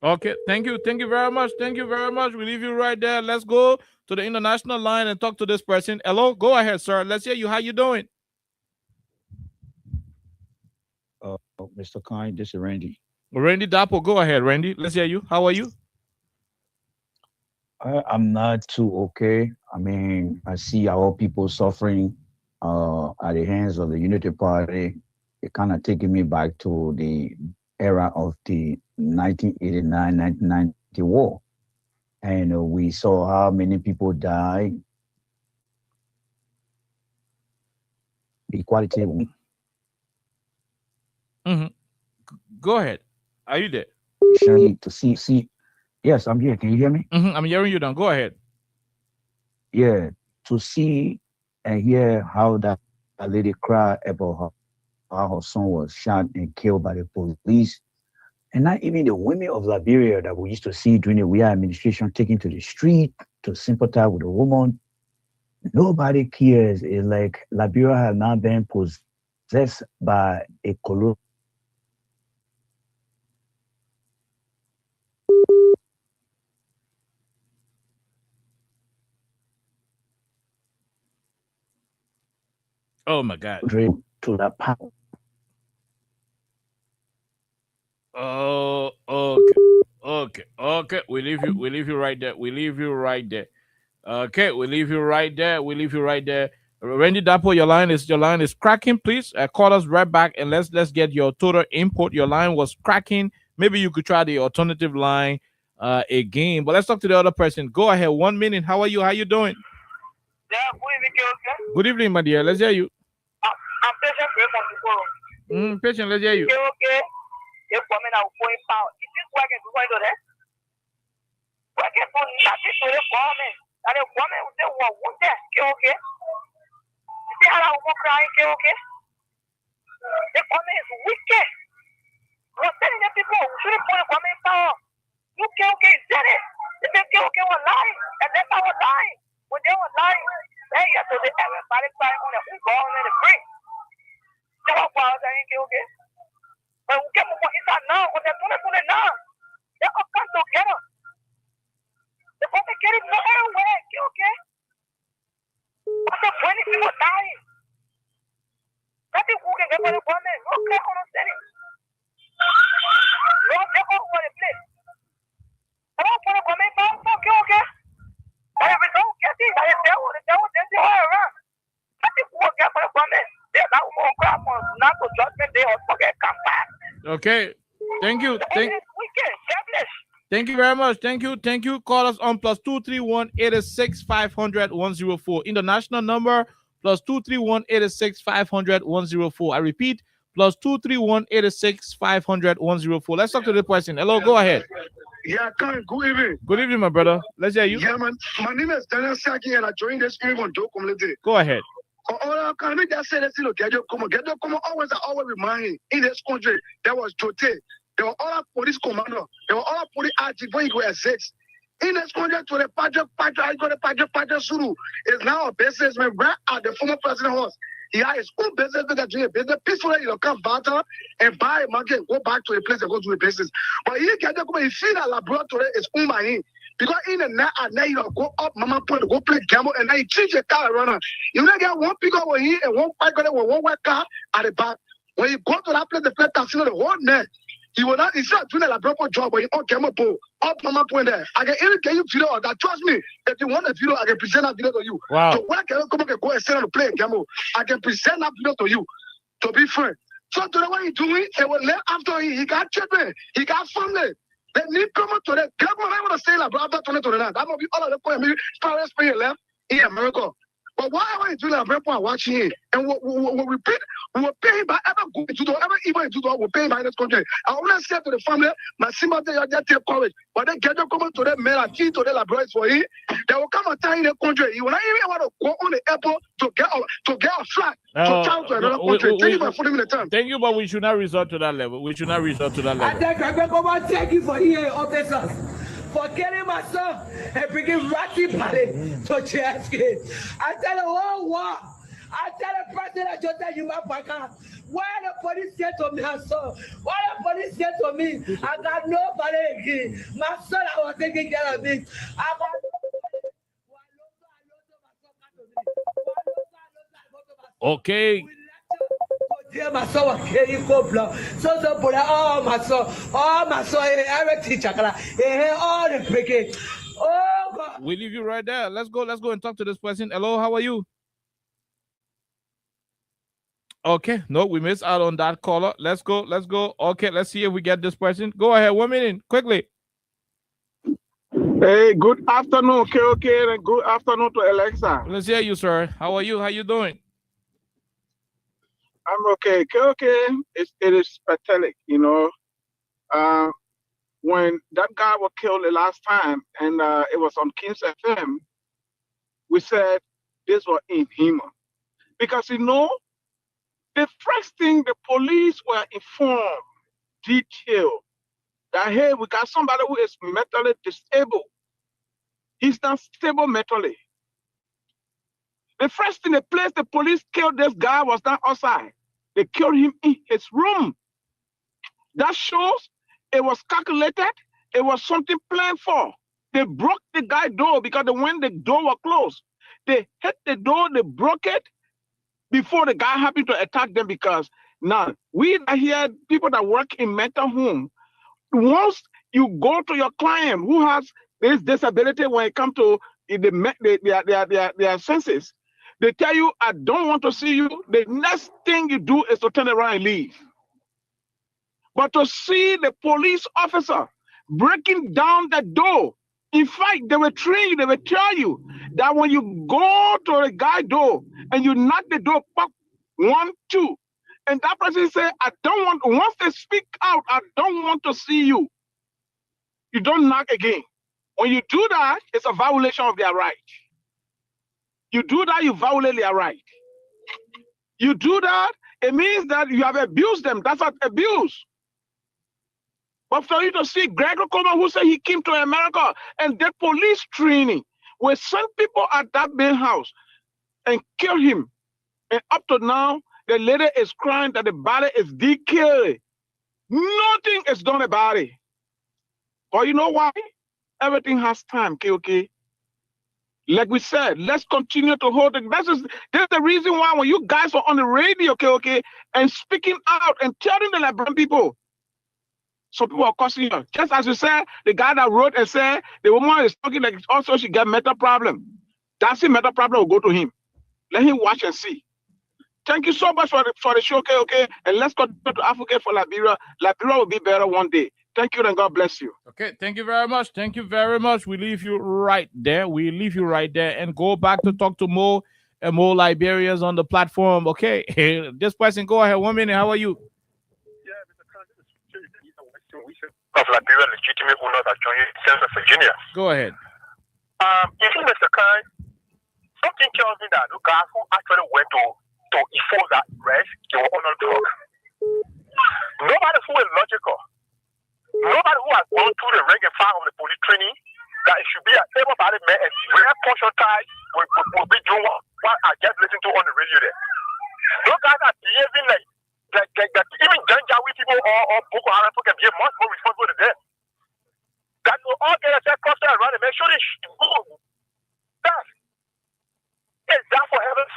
Okay, thank you. Thank you very much. Thank you very much. We leave you right there. Let's go to the international line and talk to this person. Hello, go ahead, sir. Let's hear you. How you doing? Mr. Kind, this is Randy. Randy Dapo, go ahead, Randy. Let's hear you. How are you? I'm not too okay. I mean, I see our people suffering at the hands of the Unity Party. It kind of taking me back to the era of the 1989-1990 war. And we saw how many people died. Equality. Mm-hmm. Go ahead. Are you there? To see. Yes, I'm here. Can you hear me? Mm-hmm. I'm hearing you now. Go ahead. Yeah, to see and hear how that lady cried about how her son was shot and killed by the police. And not even the women of Liberia that we used to see during the Weah administration taken to the street to sympathize with the woman. Nobody cares. It's like Liberia has now been possessed by a colonial. Oh my God. To that power. Oh, okay. We leave you right there. Okay, we leave you right there. Randy Dapo, your line is cracking. Please call us right back and let's get your total input. Your line was cracking. Maybe you could try the alternative line again. But let's talk to the other person. Go ahead. 1 minute. How are you? How you doing? Yeah, good evening, my dear. Let's hear you. I'm patient from the patient, let's hear you. Okay. You're coming out going power. Is this working to find that? Working for nothing to the government. And the government will say, well, what's that? Okay. You see how I'm crying? Okay. The government is wicked. We're telling the people who shouldn't put the government in power. You okay, said it. They say okay was lying. And that's how we're lying. When they were lying, they got to the everybody crying on the government is free. They were wild, I ain't okay. But we get more inside now, when they're doing it now. They all come together. They're going to get it no everywhere, okay? What's the point if people dying? Nothing who can get for the government. No clear understanding. No, they're all over the place. I don't want to come in, okay? But if we don't get it, they all forget come back. Okay. Thank you. Weekend. God bless. Thank you very much. Thank you. Call us on +231 86 500 104. International number +231 86 500 104. I repeat, +231 86 500 104. Let's talk to the person. Hello, go ahead. Yeah, good evening. Good evening, my brother. Let's hear you. Yeah, man. My name is Daniel Saki, and I joined this stream on Do Community. Go ahead. Can we just say that get your come always remind in this country there was Jote. There were all police commander. There were all police active when you go exist. In this country to the Patrick Suru is now a businessman right at the former president house. He has his own business that doing a business peacefully, you come battle and buy a market, go back to the place and go to the business. But he can come and see that laboratory is owned by him. Because in the night at night, you go up mama point, go play gamble, and then you change your car runner. You don't get one pick over here and one bike with one white car at the back. When you go to that place, the play casino the whole night. He will not, he's not doing a laboratory job, but you on camera pole, up mama point there. I can even get you video of that. Trust me, if you want a video, I can present that video to you. Wow. So when I can come and go and sit on the play gamble, I can present that video to you, to be frank. So to the way he's doing, it will let after he got children, he got family. They need come to the government. I want to say that, but after 2029, that will be all of the point. Parents pay left in America. But why are you doing that? People watching it, and we pay by ever go to the ever even to the we pay by this country. I want to say to the family, my sympathy, they take courage. But they get them coming to them, men and to the laboratories for it. They will come and time in the country. You will not even want to go on the airport to get a flight to travel to another country. Thank you for putting me the time. Thank you, but we should not resort to that level. We should not resort to that level. Thank you for here, officers. For killing my son and bringing Ratty Party to Cheski. I tell the whole world, I tell the president, just tell you my baka. Why the police said to me, my son? Why the police said to me? I got nobody again. My son, I was taking care of me. Okay. My son was carrying blood. So my son, everything chakra, all the breaking. Oh God. We leave you right there. Let's go and talk to this person. Hello, how are you? Okay, no, we missed out on that caller. Let's go. Okay, let's see if we get this person. Go ahead, 1 minute, quickly. Hey, good afternoon, KOK, and good afternoon to Alexa. Let's hear you, sir. How are you? How you doing? I'm okay. It is pathetic, you know. When that guy was killed the last time, and it was on Kings FM, we said this was inhuman. Because, you know, the first thing the police were informed, detailed, that, hey, we got somebody who is mentally disabled. He's not stable mentally. The first thing, the place the police killed this guy was not outside. They killed him in his room. That shows it was calculated. It was something planned for. They broke the guy's door because when the door was closed, they hit the door, they broke it before the guy happened to attack them. Because now we are here, people that work in mental home. Once you go to your client who has this disability when it comes to their senses, they tell you, I don't want to see you. The next thing you do is to turn around and leave. But to see the police officer breaking down the door, in fact, they will train you, they will tell you that when you go to the guy door and you knock the door, pop, 1, 2, and that person say, I don't want, once they speak out, I don't want to see you. You don't knock again. When you do that, it's a violation of their right. You do that, you violate their right. You do that, it means that you have abused them. That's not abuse. But for you to see Gregory Coleman, who said he came to America and did police training, we sent people at that main house and killed him. And up to now, the lady is crying that the body is decayed. Nothing is done about it. But you know why? Everything has time, KOK. Like we said, let's continue to hold it. This is the reason why when you guys are on the radio, KOK, and speaking out and telling the Liberian people, some people are cursing you. Just as you said, the guy that wrote and said the woman is talking like also she got mental problem. That's the mental problem will go to him. Let him watch and see. Thank you so much for the show, okay? And let's go to Africa for Liberia. Liberia will be better one day. Thank you, and God bless you. Okay, thank you very much. Thank you very much. We leave you right there. We leave you right there and go back to talk to more and more Liberians on the platform. Okay, this person, go ahead. 1 minute. How are you? Of Liberia legitimate owners are joining Central Virginia. Go ahead. You see, Mr. Khan, something tells me that the guys who actually went to enforce that arrest, they were on the drug. Nobody who is logical, nobody who has gone through the rank and file of the police training, that it should be everybody met and very portion time will be doing what I just listened to on the radio there. Those guys are behaving like even Janjaweed people or Boko Haram people can be much more responsible than them. That will all get a cluster around and make sure they should go. Is that for heaven's?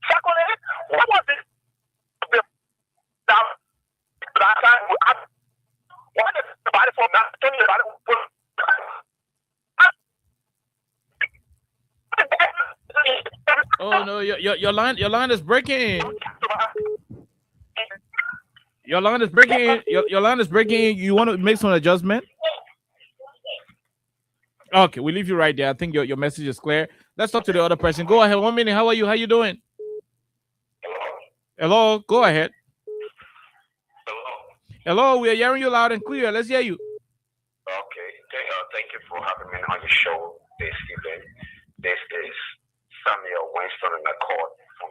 Secondly, what was it? What is the body for not telling the body? Oh no, your line is breaking. Your line is breaking. Your line is breaking. You want to make some adjustment? Okay, we leave you right there. I think your message is clear. Let's talk to the other person. Go ahead. 1 minute. How are you? How you doing? Hello. Go ahead. Hello. We are hearing you loud and clear. Let's hear you. Okay. Thank you for having me on your show this evening. This is Samuel Winston in the court from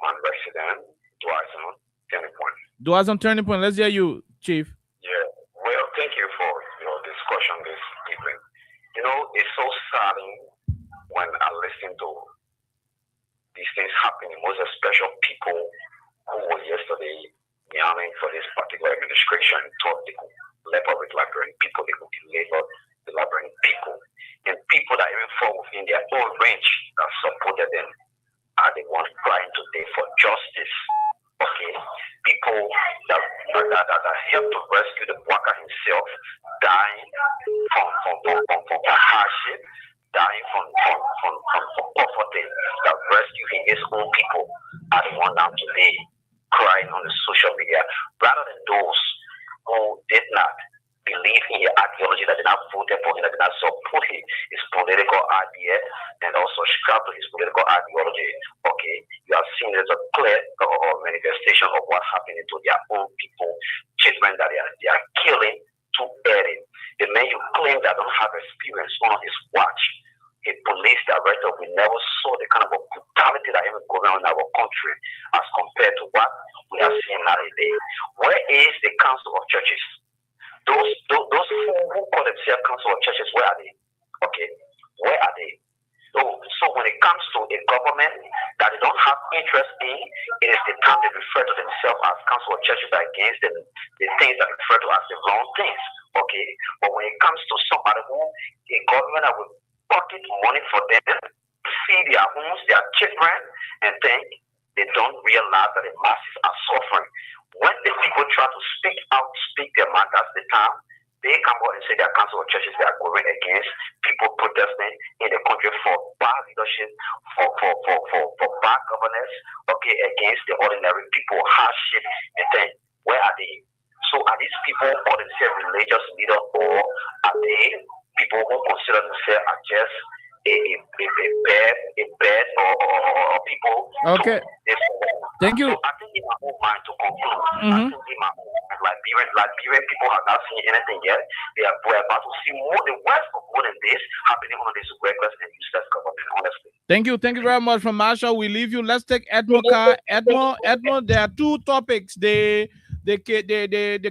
one resident, Dwazon Turning Point. Dwazon Turning Point. Let's hear you, Chief. Yeah. Well, thank you for your discussion this evening. You know, it's so saddening when I listen to these things happening, most especially people who were yesterday yelling for this particular administration, thought they could labor with Liberian people, they could labor the Liberian people, and people that even fall within their own range that supported them are the ones crying today for justice. Okay, people that helped to rescue the worker himself, dying from hardship, dying from poverty, that rescuing his own people are the one now today crying on the social media, rather than those who did not believe in the ideology, that did not vote for him, that did not support his political idea, and also subscribe to his political ideology. Okay, you have seen there's a clear manifestation of what's happening to their own people, children that they are killing to earning. The man you claim that don't have experience on his watch, a police director, we never saw the kind of brutality that even going on in our country as compared to what we are seeing nowadays. Where is the Council of Churches? Those who call themselves Council of Churches, where are they? Okay, where are they? So when it comes to a government that they don't have interest in, it is the time they refer to themselves as Council of Churches against the things that refer to as the wrong things. Okay, but when it comes to somebody who a government that will pocket money for them, feed their homes, their children, and think they don't realize that the masses are suffering. When the people try to speak out, speak their mind, that's the time they come out and say their Council of Churches, they are going against people protesting in the country for bad leadership, for bad governance, okay, against the ordinary people, hardship, and then where are they? So are these people call themselves religious leaders, or are they people who consider themselves as just a bad or people? Okay. Thank you. So I think in my own mind to conclude, I think in my own mind, Liberian people have not seen anything yet. We're about to see more, the worst of more than this happening under this reckless and useless government, honestly. Thank you very much from Marshall. We leave you. Let's take Edmond Carr. Edmond, there are two topics. The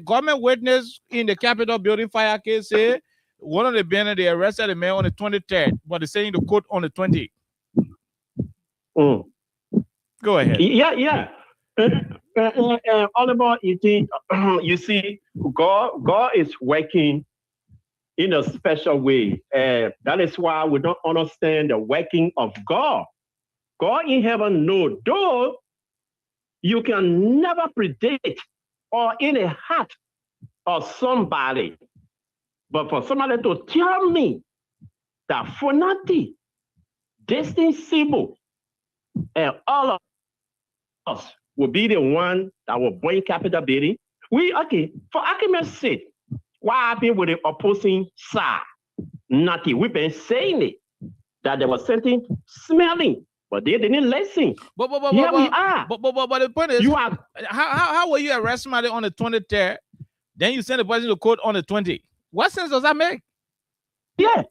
government witness in the Capitol building fire case say one of the banners, they arrested the man on the 23rd, but they're saying the court on the 20th. Go ahead. Yeah. Oliver, you see, God is working in a special way. That is why we don't understand the working of God. God in heaven knows, though you can never predict or in the heart of somebody. But for somebody to tell me that Fonati, Destiny Sibo, and all will be the one that will bring capitability. Okay, for argument's sake, what happened with the opposing side? Nothing. We've been saying it, that there was something smelling, but they didn't listen. But Here we are. But the point is, You are how will you arrest somebody on the 23rd, then you send the person to court on the 20th? What sense does that make? Yeah.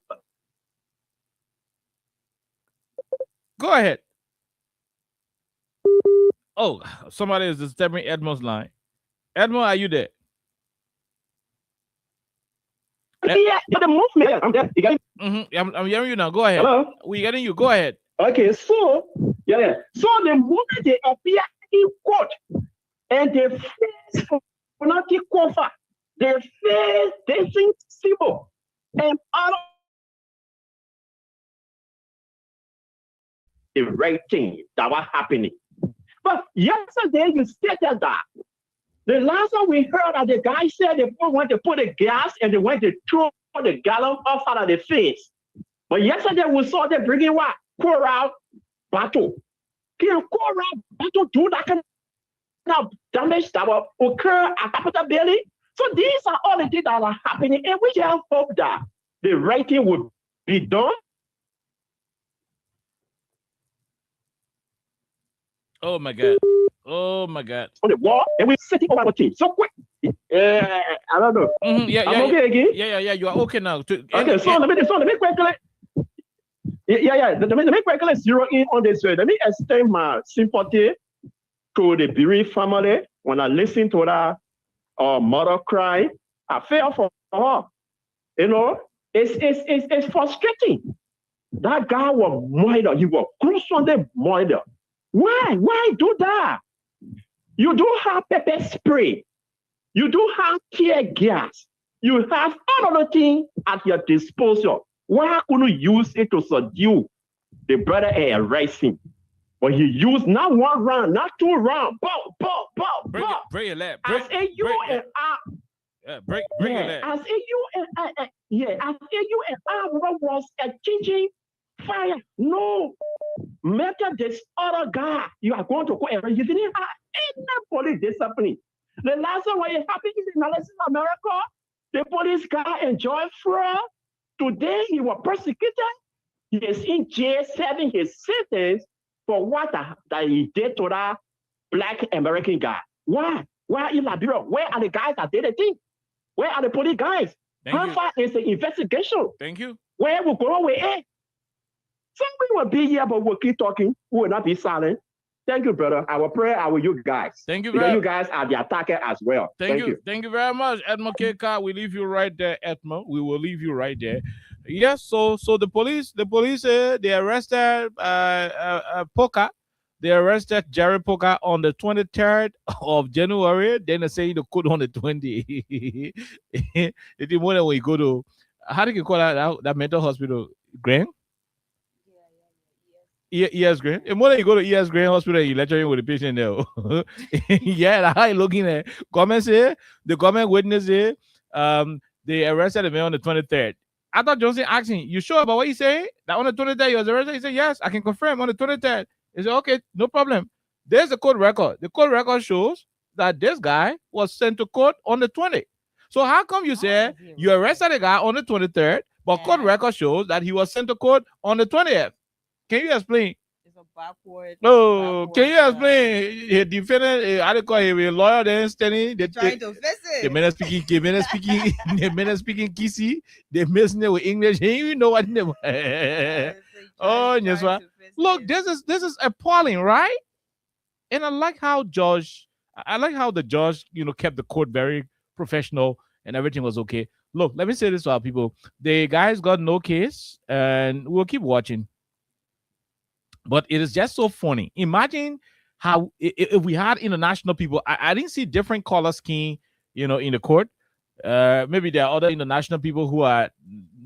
Go ahead. Oh, somebody is disturbing Edmond's line. Edmond, are you there? Yeah, the movement. I'm there. You got I'm hearing you now. Go ahead. Hello? We're getting you. Go ahead. Okay, so So the moment they appear in court and they face penalty cover, they face dancing civil and all the right thing that was happening. But yesterday you stated that the last time we heard that the guy said they went to put the gas and they went to throw the gallon off out of the face. But yesterday we saw them bringing what? Coral battle. Can coral battle do that kind of damage that will occur at capitability? So these are all the things that are happening, and we just hope that the right thing will be done. Oh my God. Oh my God. On the wall, and we're sitting over the team. So quick. I don't know. Yeah, I'm okay again. Yeah. You are okay now. Okay, so let me quickly. Let me quickly zero in on this. Let me extend my sympathy to the bereaved family. When I listen to that mother cry, I feel for her. You know, it's frustrating. That guy was murdered. He was gruesomely murdered. Why do that? You do have pepper spray. You do have tear gas. You have all of the things at your disposal. Why couldn't you use it to subdue the brother and arrest him? But he used not one round, not two rounds. Break your leg. As a you and I. Break your leg. As a you and I. As a you and I was exchanging fire. No. Matter this other guy, you are going to go and you didn't have any police discipline. The last time when it happened in America, the police guy enjoyed fraud. Today he was persecuted. He is in jail serving his sentence for what that he did to that Black American guy. Why? Why in Liberia? Where are the guys that did the thing? Where are the police guys? How far is the investigation? Thank you. Where will go with it? Somebody will be here, but we'll keep talking. We will not be silent. Thank you, brother. I will pray. I will you guys. Thank you, because you guys are the attacker as well. Thank you. Thank you very much, Edmond Keka. We leave you right there, Edmond. We will leave you right there. Yes. So the police, they arrested Poka. They arrested Jerry Poka on the 23rd of January. Then they say the code on the 20th. It's the morning when you go to, how do you call that mental hospital, Graham? ES Green. And when you go to ES Green Hospital, you lecture with the patient there. Yeah, how you looking at government say the government witness here. They arrested the man on the 23rd. I thought Johnson asking, you sure about what he say? That on the 23rd he was arrested? He said, yes, I can confirm on the 23rd. He said, okay, no problem. There's a court record. The court record shows that this guy was sent to court on the 20th. So how come you say you arrested a guy on the 23rd, but court record shows that he was sent to court on the 20th? Can you explain? It's a backward. No, can you explain? The defendant, I call him a lawyer, then standing. They're trying to fix it. The man speaking Kisi. They messing with English. You know what? Oh, yes, what? Look, this is appalling, right? And I like how the judge, kept the court very professional and everything was okay. Look, let me say this to our people. The guys got no case, and we'll keep watching. But it is just so funny. Imagine how if we had international people. I didn't see different color scheme, in the court. Maybe there are other international people who are,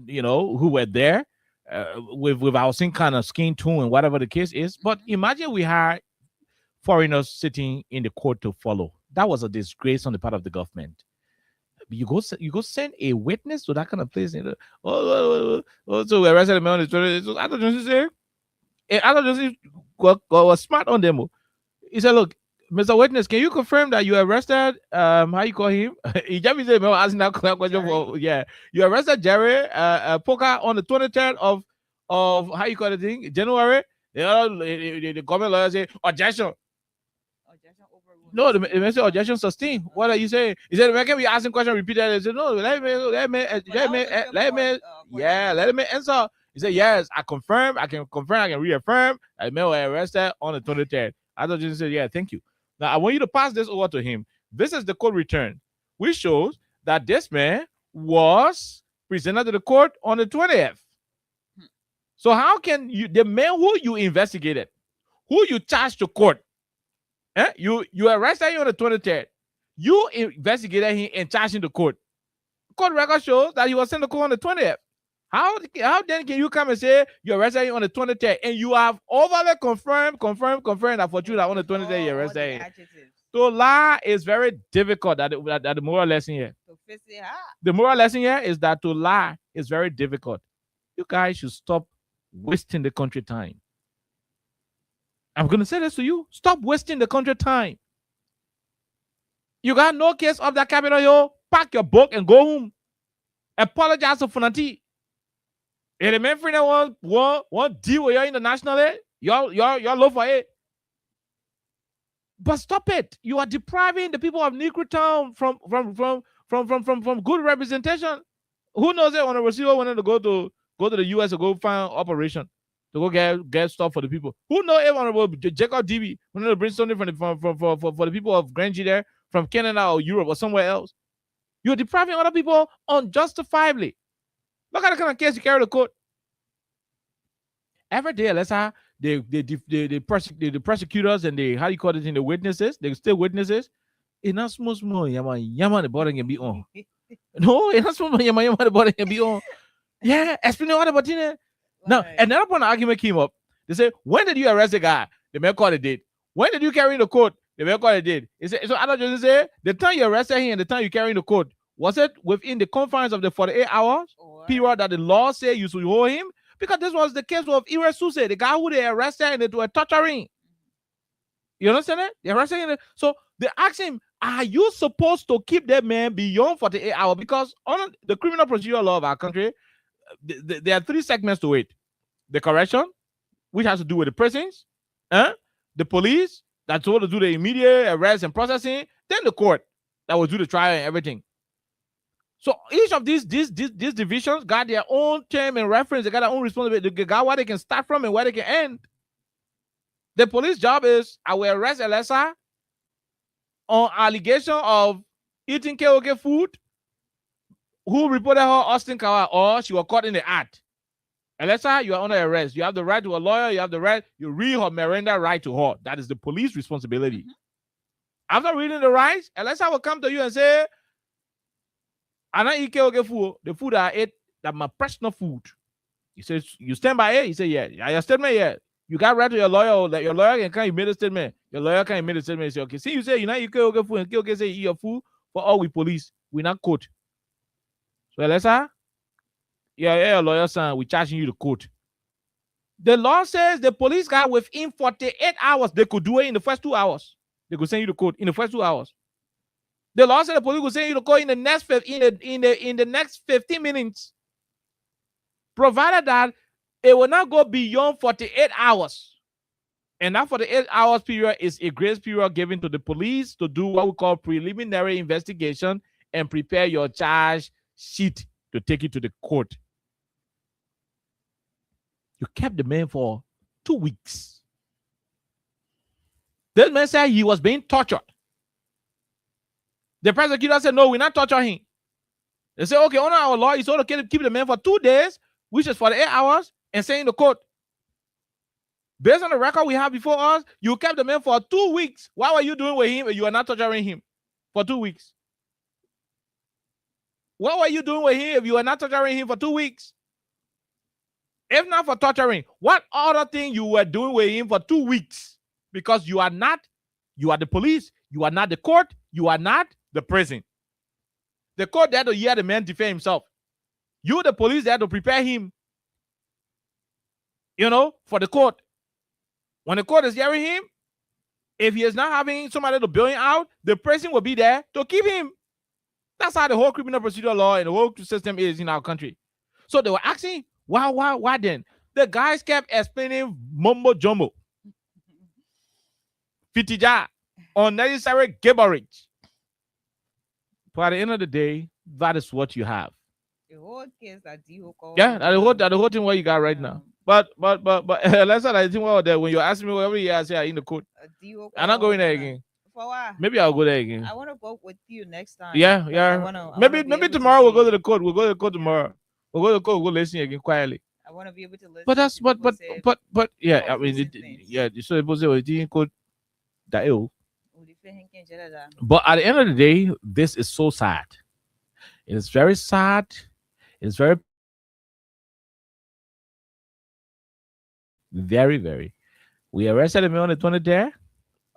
who were there with our same kind of skin tone and whatever the case is. But imagine we had foreigners sitting in the court to follow. That was a disgrace on the part of the government. You go send a witness to that kind of place. So we arrested the man on the 20th. So I don't know what to say. And Adam was smart on them. He said, look, Mr. Witness, can you confirm that you arrested how you call him? He just me say, "Man, asking that question for you arrested Jerry Poker on the 23rd of how you call the thing, January." The government lawyer say objection. No, the man say objection sustained. What are you saying? He said, "Man, can we asking question repeatedly?" He said, "No, let me answer." He said, "Yes, I confirm. I can reaffirm. I man was arrested on the 23rd." I thought you said, "Yeah, thank you." Now I want you to pass this over to him. This is the court return, which shows that this man was presented to the court on the 20th. So how can you, the man who you investigated, who you charged to court, you arrested him on the 23rd, you investigated him and charged him to court. Court record shows that he was sent to court on the 20th. How then can you come and say you arrested him on the 23rd and you have overly confirmed that for you that on the 23rd you arrested him? So lie is very difficult. That the moral lesson here. The moral lesson here is that to lie is very difficult. You guys should stop wasting the country time. I'm gonna say this to you. Stop wasting the country time. You got no case of that capital, yo. Pack your book and go home. Apologize to Funati. If the man friend want deal with you internationally, y'all look for it. But stop it. You are depriving the people of Negro Town from good representation. Who knows it when a receiver wanted to go to the US to go find operation to go get stuff for the people? Who knows if Honorable Jacob DB wanted to bring something for the people of Grange there from Canada or Europe or somewhere else? You're depriving other people unjustifiably. Look at the kind of case you carry to court. Every day, let's say the prosecutors and the how you call it in the witnesses, they still witnesses. It's not small. Yaman the body can be on. No, it's not small. Yaman the body can be on. Yeah, explain what about it. Now, another point of argument came up. They say, when did you arrest the guy? The man called it did. When did you carry in the court? The man called it did. So I don't just say the time you arrested him and the time you carry in the court, was it within the confines of the 48 hours period that the law said you should hold him? Because this was the case of Ire Suse, the guy who they arrested and they were torturing. You understand that? They arrested him. So they asked him, are you supposed to keep that man beyond 48 hours? Because on the criminal procedure law of our country, there are three segments to it. The correction, which has to do with the prisons, the police, that's supposed to do the immediate arrest and processing, then the court that will do the trial and everything. So each of these divisions got their own term and reference. They got their own responsibility. They got where they can start from and where they can end. The police job is, I will arrest Elessa on allegation of eating KOK food, who reported her Austin Kawa, or she was caught in the act. Elessa, you are under arrest. You have the right to a lawyer. You have the right. You read her Miranda right to her. That is the police responsibility. After reading the rights, Elessa will come to you and say, I don't eat KOK food. The food I ate, that's my personal food. He says, you stand by it? He said, yeah. Your statement, yeah. You got right to your lawyer, or that your lawyer can come make a statement. Your lawyer can make a statement and say, okay, see, you say you not eat KOK food, and KOK say you eat your food, for all we police, we not court. So Elessa, yeah, lawyer son, we charging you to court. The law says the police guy within 48 hours, they could do it in the first 2 hours. They could send you to court in the first 2 hours. The law said the police will send you to court in the next in the next 15 minutes, provided that it will not go beyond 48 hours. And that 48 hours period is a grace period given to the police to do what we call preliminary investigation and prepare your charge sheet to take it to the court. You kept the man for 2 weeks. This man said he was being tortured. The prosecutor said, no, we're not torturing him. They said, okay, under our law, it's okay to keep the man for 2 days, which is 48 hours, and send in the court. Based on the record we have before us, you kept the man for 2 weeks. What were you doing with him if you are not torturing him for 2 weeks? What were you doing with him if you are not torturing him for 2 weeks? If not for torturing, what other thing you were doing with him for 2 weeks? Because you are the police, you are not the court, you are not the prison. The court there to hear the man defend himself. You, the police, there to prepare him, for the court. When the court is hearing him, If he is not having somebody to bail him out, the person will be there to keep him. That's how the whole criminal procedure law and the whole system is in our country. So they were asking, why then? The guys kept explaining mumbo jumbo, fitija, unnecessary gibberish. But at the end of the day, that is what you have. The whole case that you call. Yeah, the whole thing what you got right now. But let's say I think when you ask me whatever you say in the court, I'm not going there again. For what? Maybe I'll go there again. I want to go with you next time. Yeah. Maybe tomorrow we'll go to the court. We'll go to the court tomorrow. We'll go to the court. We'll listen again quietly. I want to be able to listen. But that's but yeah. I mean, so it was it could that ill. But at the end of the day, this is so sad. It is very sad. It is very, very, very. We arrested him on the 23rd.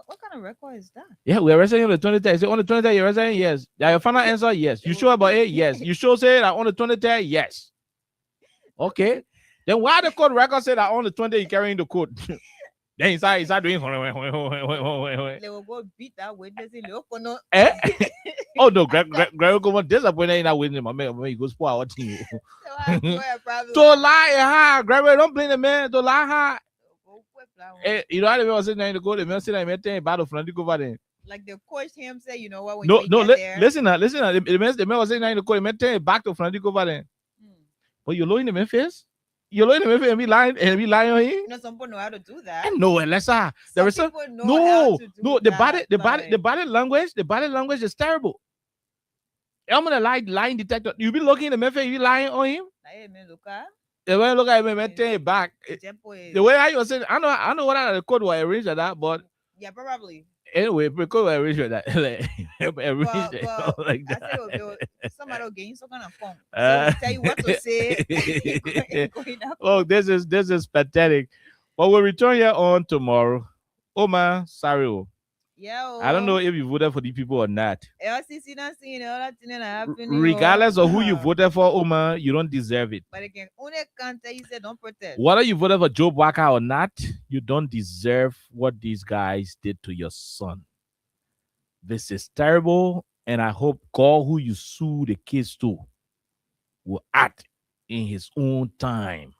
What kind of record is that? Yeah, we arrested him on the 23rd. Is it on the 23rd you arrested him? Yes. Your final answer? Yes. You sure about it? Yes. You sure say that on the 23rd? Yes. Okay. Then why the court record say that on the 20th you carrying the code? Then he start doing. They will go beat that witness in the Oh no, Greg go more disappointed in that witness. My man, he goes spoil our team. To lie, Greg, don't blame the man. To lie, you know how the man was sitting there in the court. The man sitting there, man, battle from the over there. Like the coach him say, you know what? When Listen. The man was sitting there in the court. The man turn back to Francisco over there. But you lowering the man face. You're looking at me and be lying on him. You know, some people know how to do that. No, unless there is some the body language is terrible. I'm gonna lying detector. You be looking at the man, you lying on him. The way I look at him and turn it back. The way I was saying, I know what the code was arranged at that, but yeah, probably. Anyway, because I arranged that, like that. Somebody will gain some kind of phone. So tell you what to say. Oh, this is pathetic. But we'll return here on tomorrow. Omar, sorry. Yeah. I don't know if you voted for the people or not. Regardless of who you voted for, Omar, you don't deserve it. But again, only can't tell you say don't protest. Whether you voted for Joe Walker or not, you don't deserve what these guys did to your son. This is terrible, and I hope God, who you sue the case to, will act in his own time.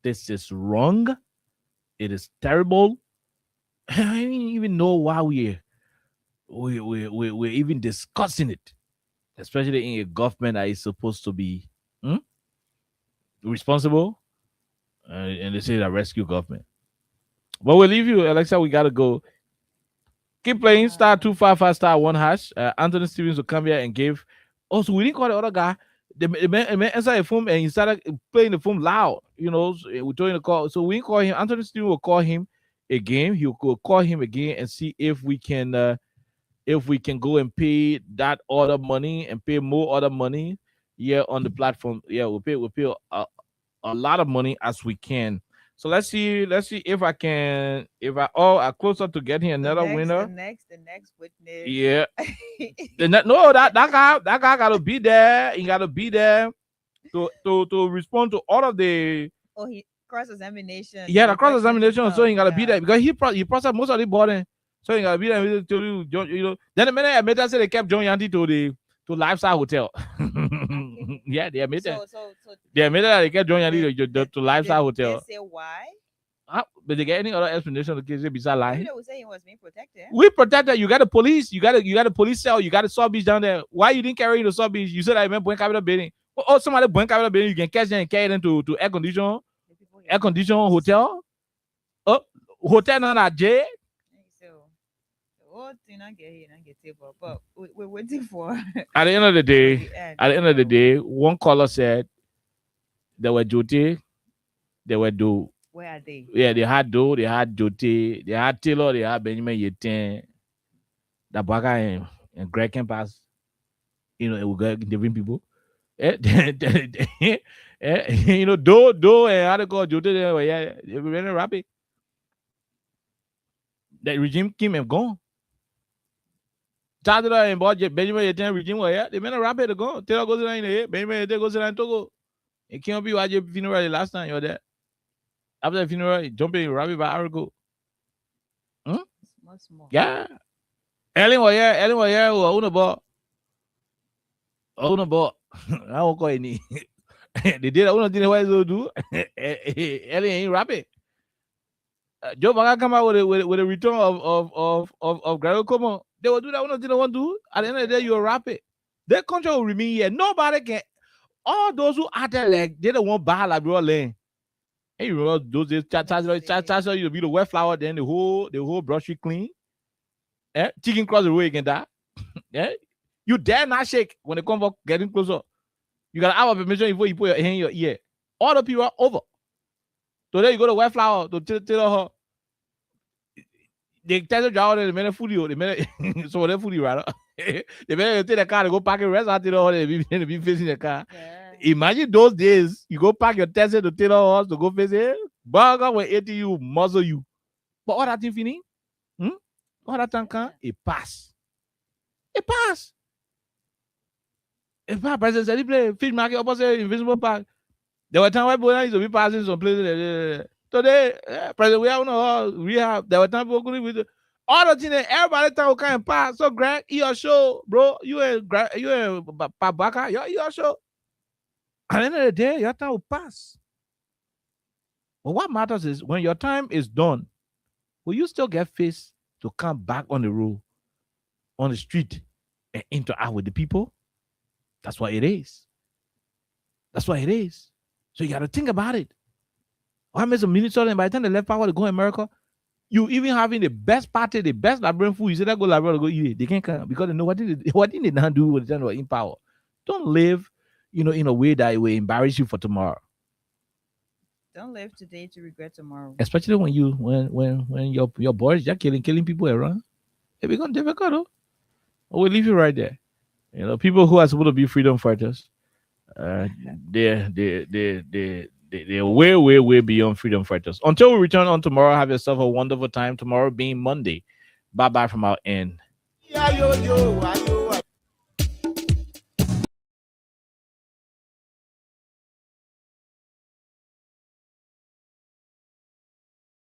This is wrong. It is terrible. I don't even know why we're even discussing it, especially in a government that is supposed to be responsible, and they say that rescue government. But we'll leave you, Alexa. We gotta go. Keep playing star 255 star 1 hash. Anthony Stevens will come here and give. Also, we didn't call the other guy. The man answered the phone and he started playing the phone loud. You know, we're doing the call. So we didn't call him. Anthony Stevens will call him again. He will call him again and see if we can go and pay that other money and pay more other money here on the platform. Yeah, we'll pay a lot of money as we can. So let's see if I closer to getting another winner. The next witness. Yeah. that guy gotta be there. He gotta be there to respond to all of the cross-examination. Yeah, the cross-examination. So he gotta be there because he processed most of the body. So he gotta be there. You know. Then the minute I made that, say they kept John Yanti to Lifestyle Hotel. Yeah, they admitted. They admitted that they kept John Yanti to Lifestyle Hotel. They say why? But they get any other explanation of the case besides lying? They would say he was being protected. We protected. You got the police. You got a police cell. You got a sub beach down there. Why you didn't carry the sub beach? You said I meant Point Capital Building. Oh, somebody Point Capital Building. You can catch them and carry them to air condition hotel. Oh, hotel not J. But we're waiting for. At the end of the day, one caller said they were Jote, they were Do. Where are they? Yeah, they had Do, they had Jote, they had Taylor, they had Benjamin Yeten, the Baga and Greg Campus. You know, it will get different people. You know, Do and how they call Jote, they were really rapid. That regime came and gone. Tadra and budget Benjamin Yeten regime were yeah, they made a rapid to go. Taylor goes in here, Benjamin Yeten goes in Togo. It can't be why funeral the last time you were there. After the funeral, jumping rapid by Arago. Yeah. Ellen was here, Una bought. I won't call any. They did, I didn't what to do. Ellen ain't rapping. Joe Maga come out with a return of Grado Como. They will do that. Didn't want to do. At the end of the day, you rap it. Their country will remain here. Nobody can. All those who are there, like they don't want bad like bro lane. Hey, you remember those days? Chasa you be the wet flower, then the whole brush you clean. Eh? Chicken cross the road again that. Yeah. You dare not shake when they come up getting closer. You gotta have a permission before you put your hand in your ear. All the people are over. So then you go to wet flower to tell her. They tell the driver the minute food you, the minute so they food you right. The minute you take the car to go park and rest out they be facing the car. Yeah. Imagine those days you go park your Tesla to Taylor Horse to go face it. Burger will eat you, muzzle you. But all that thing fini? All that time can it pass. It pass. If my president said he play fish market opposite Invisible Park, there were times where boys used to be passing some places. Today, president, we have no rehab. There were times people couldn't with all the things. Everybody time we can't pass. So Greg, your show, bro. You ain't Pabaka. Your show. At the end of the day, your time will pass. But what matters is when your time is done, will you still get face to come back on the road, on the street, and interact with the people? That's what it is. That's what it is. So you got to think about it. I made some Minnesota, and by the time they left power to go to America, you even having the best party, the best Liberian food, you say that go Liberia to go eat it. They can't come because they know what did they not do with the time they were in power. Don't live, in a way that it will embarrass you for tomorrow. Don't live today to regret tomorrow. Especially when your boys are killing people around. It becomes difficult, though. We'll leave you right there. People who are supposed to be freedom fighters, they're way beyond freedom fighters. Until we return on tomorrow, have yourself a wonderful time. Tomorrow being Monday. Bye-bye from our end.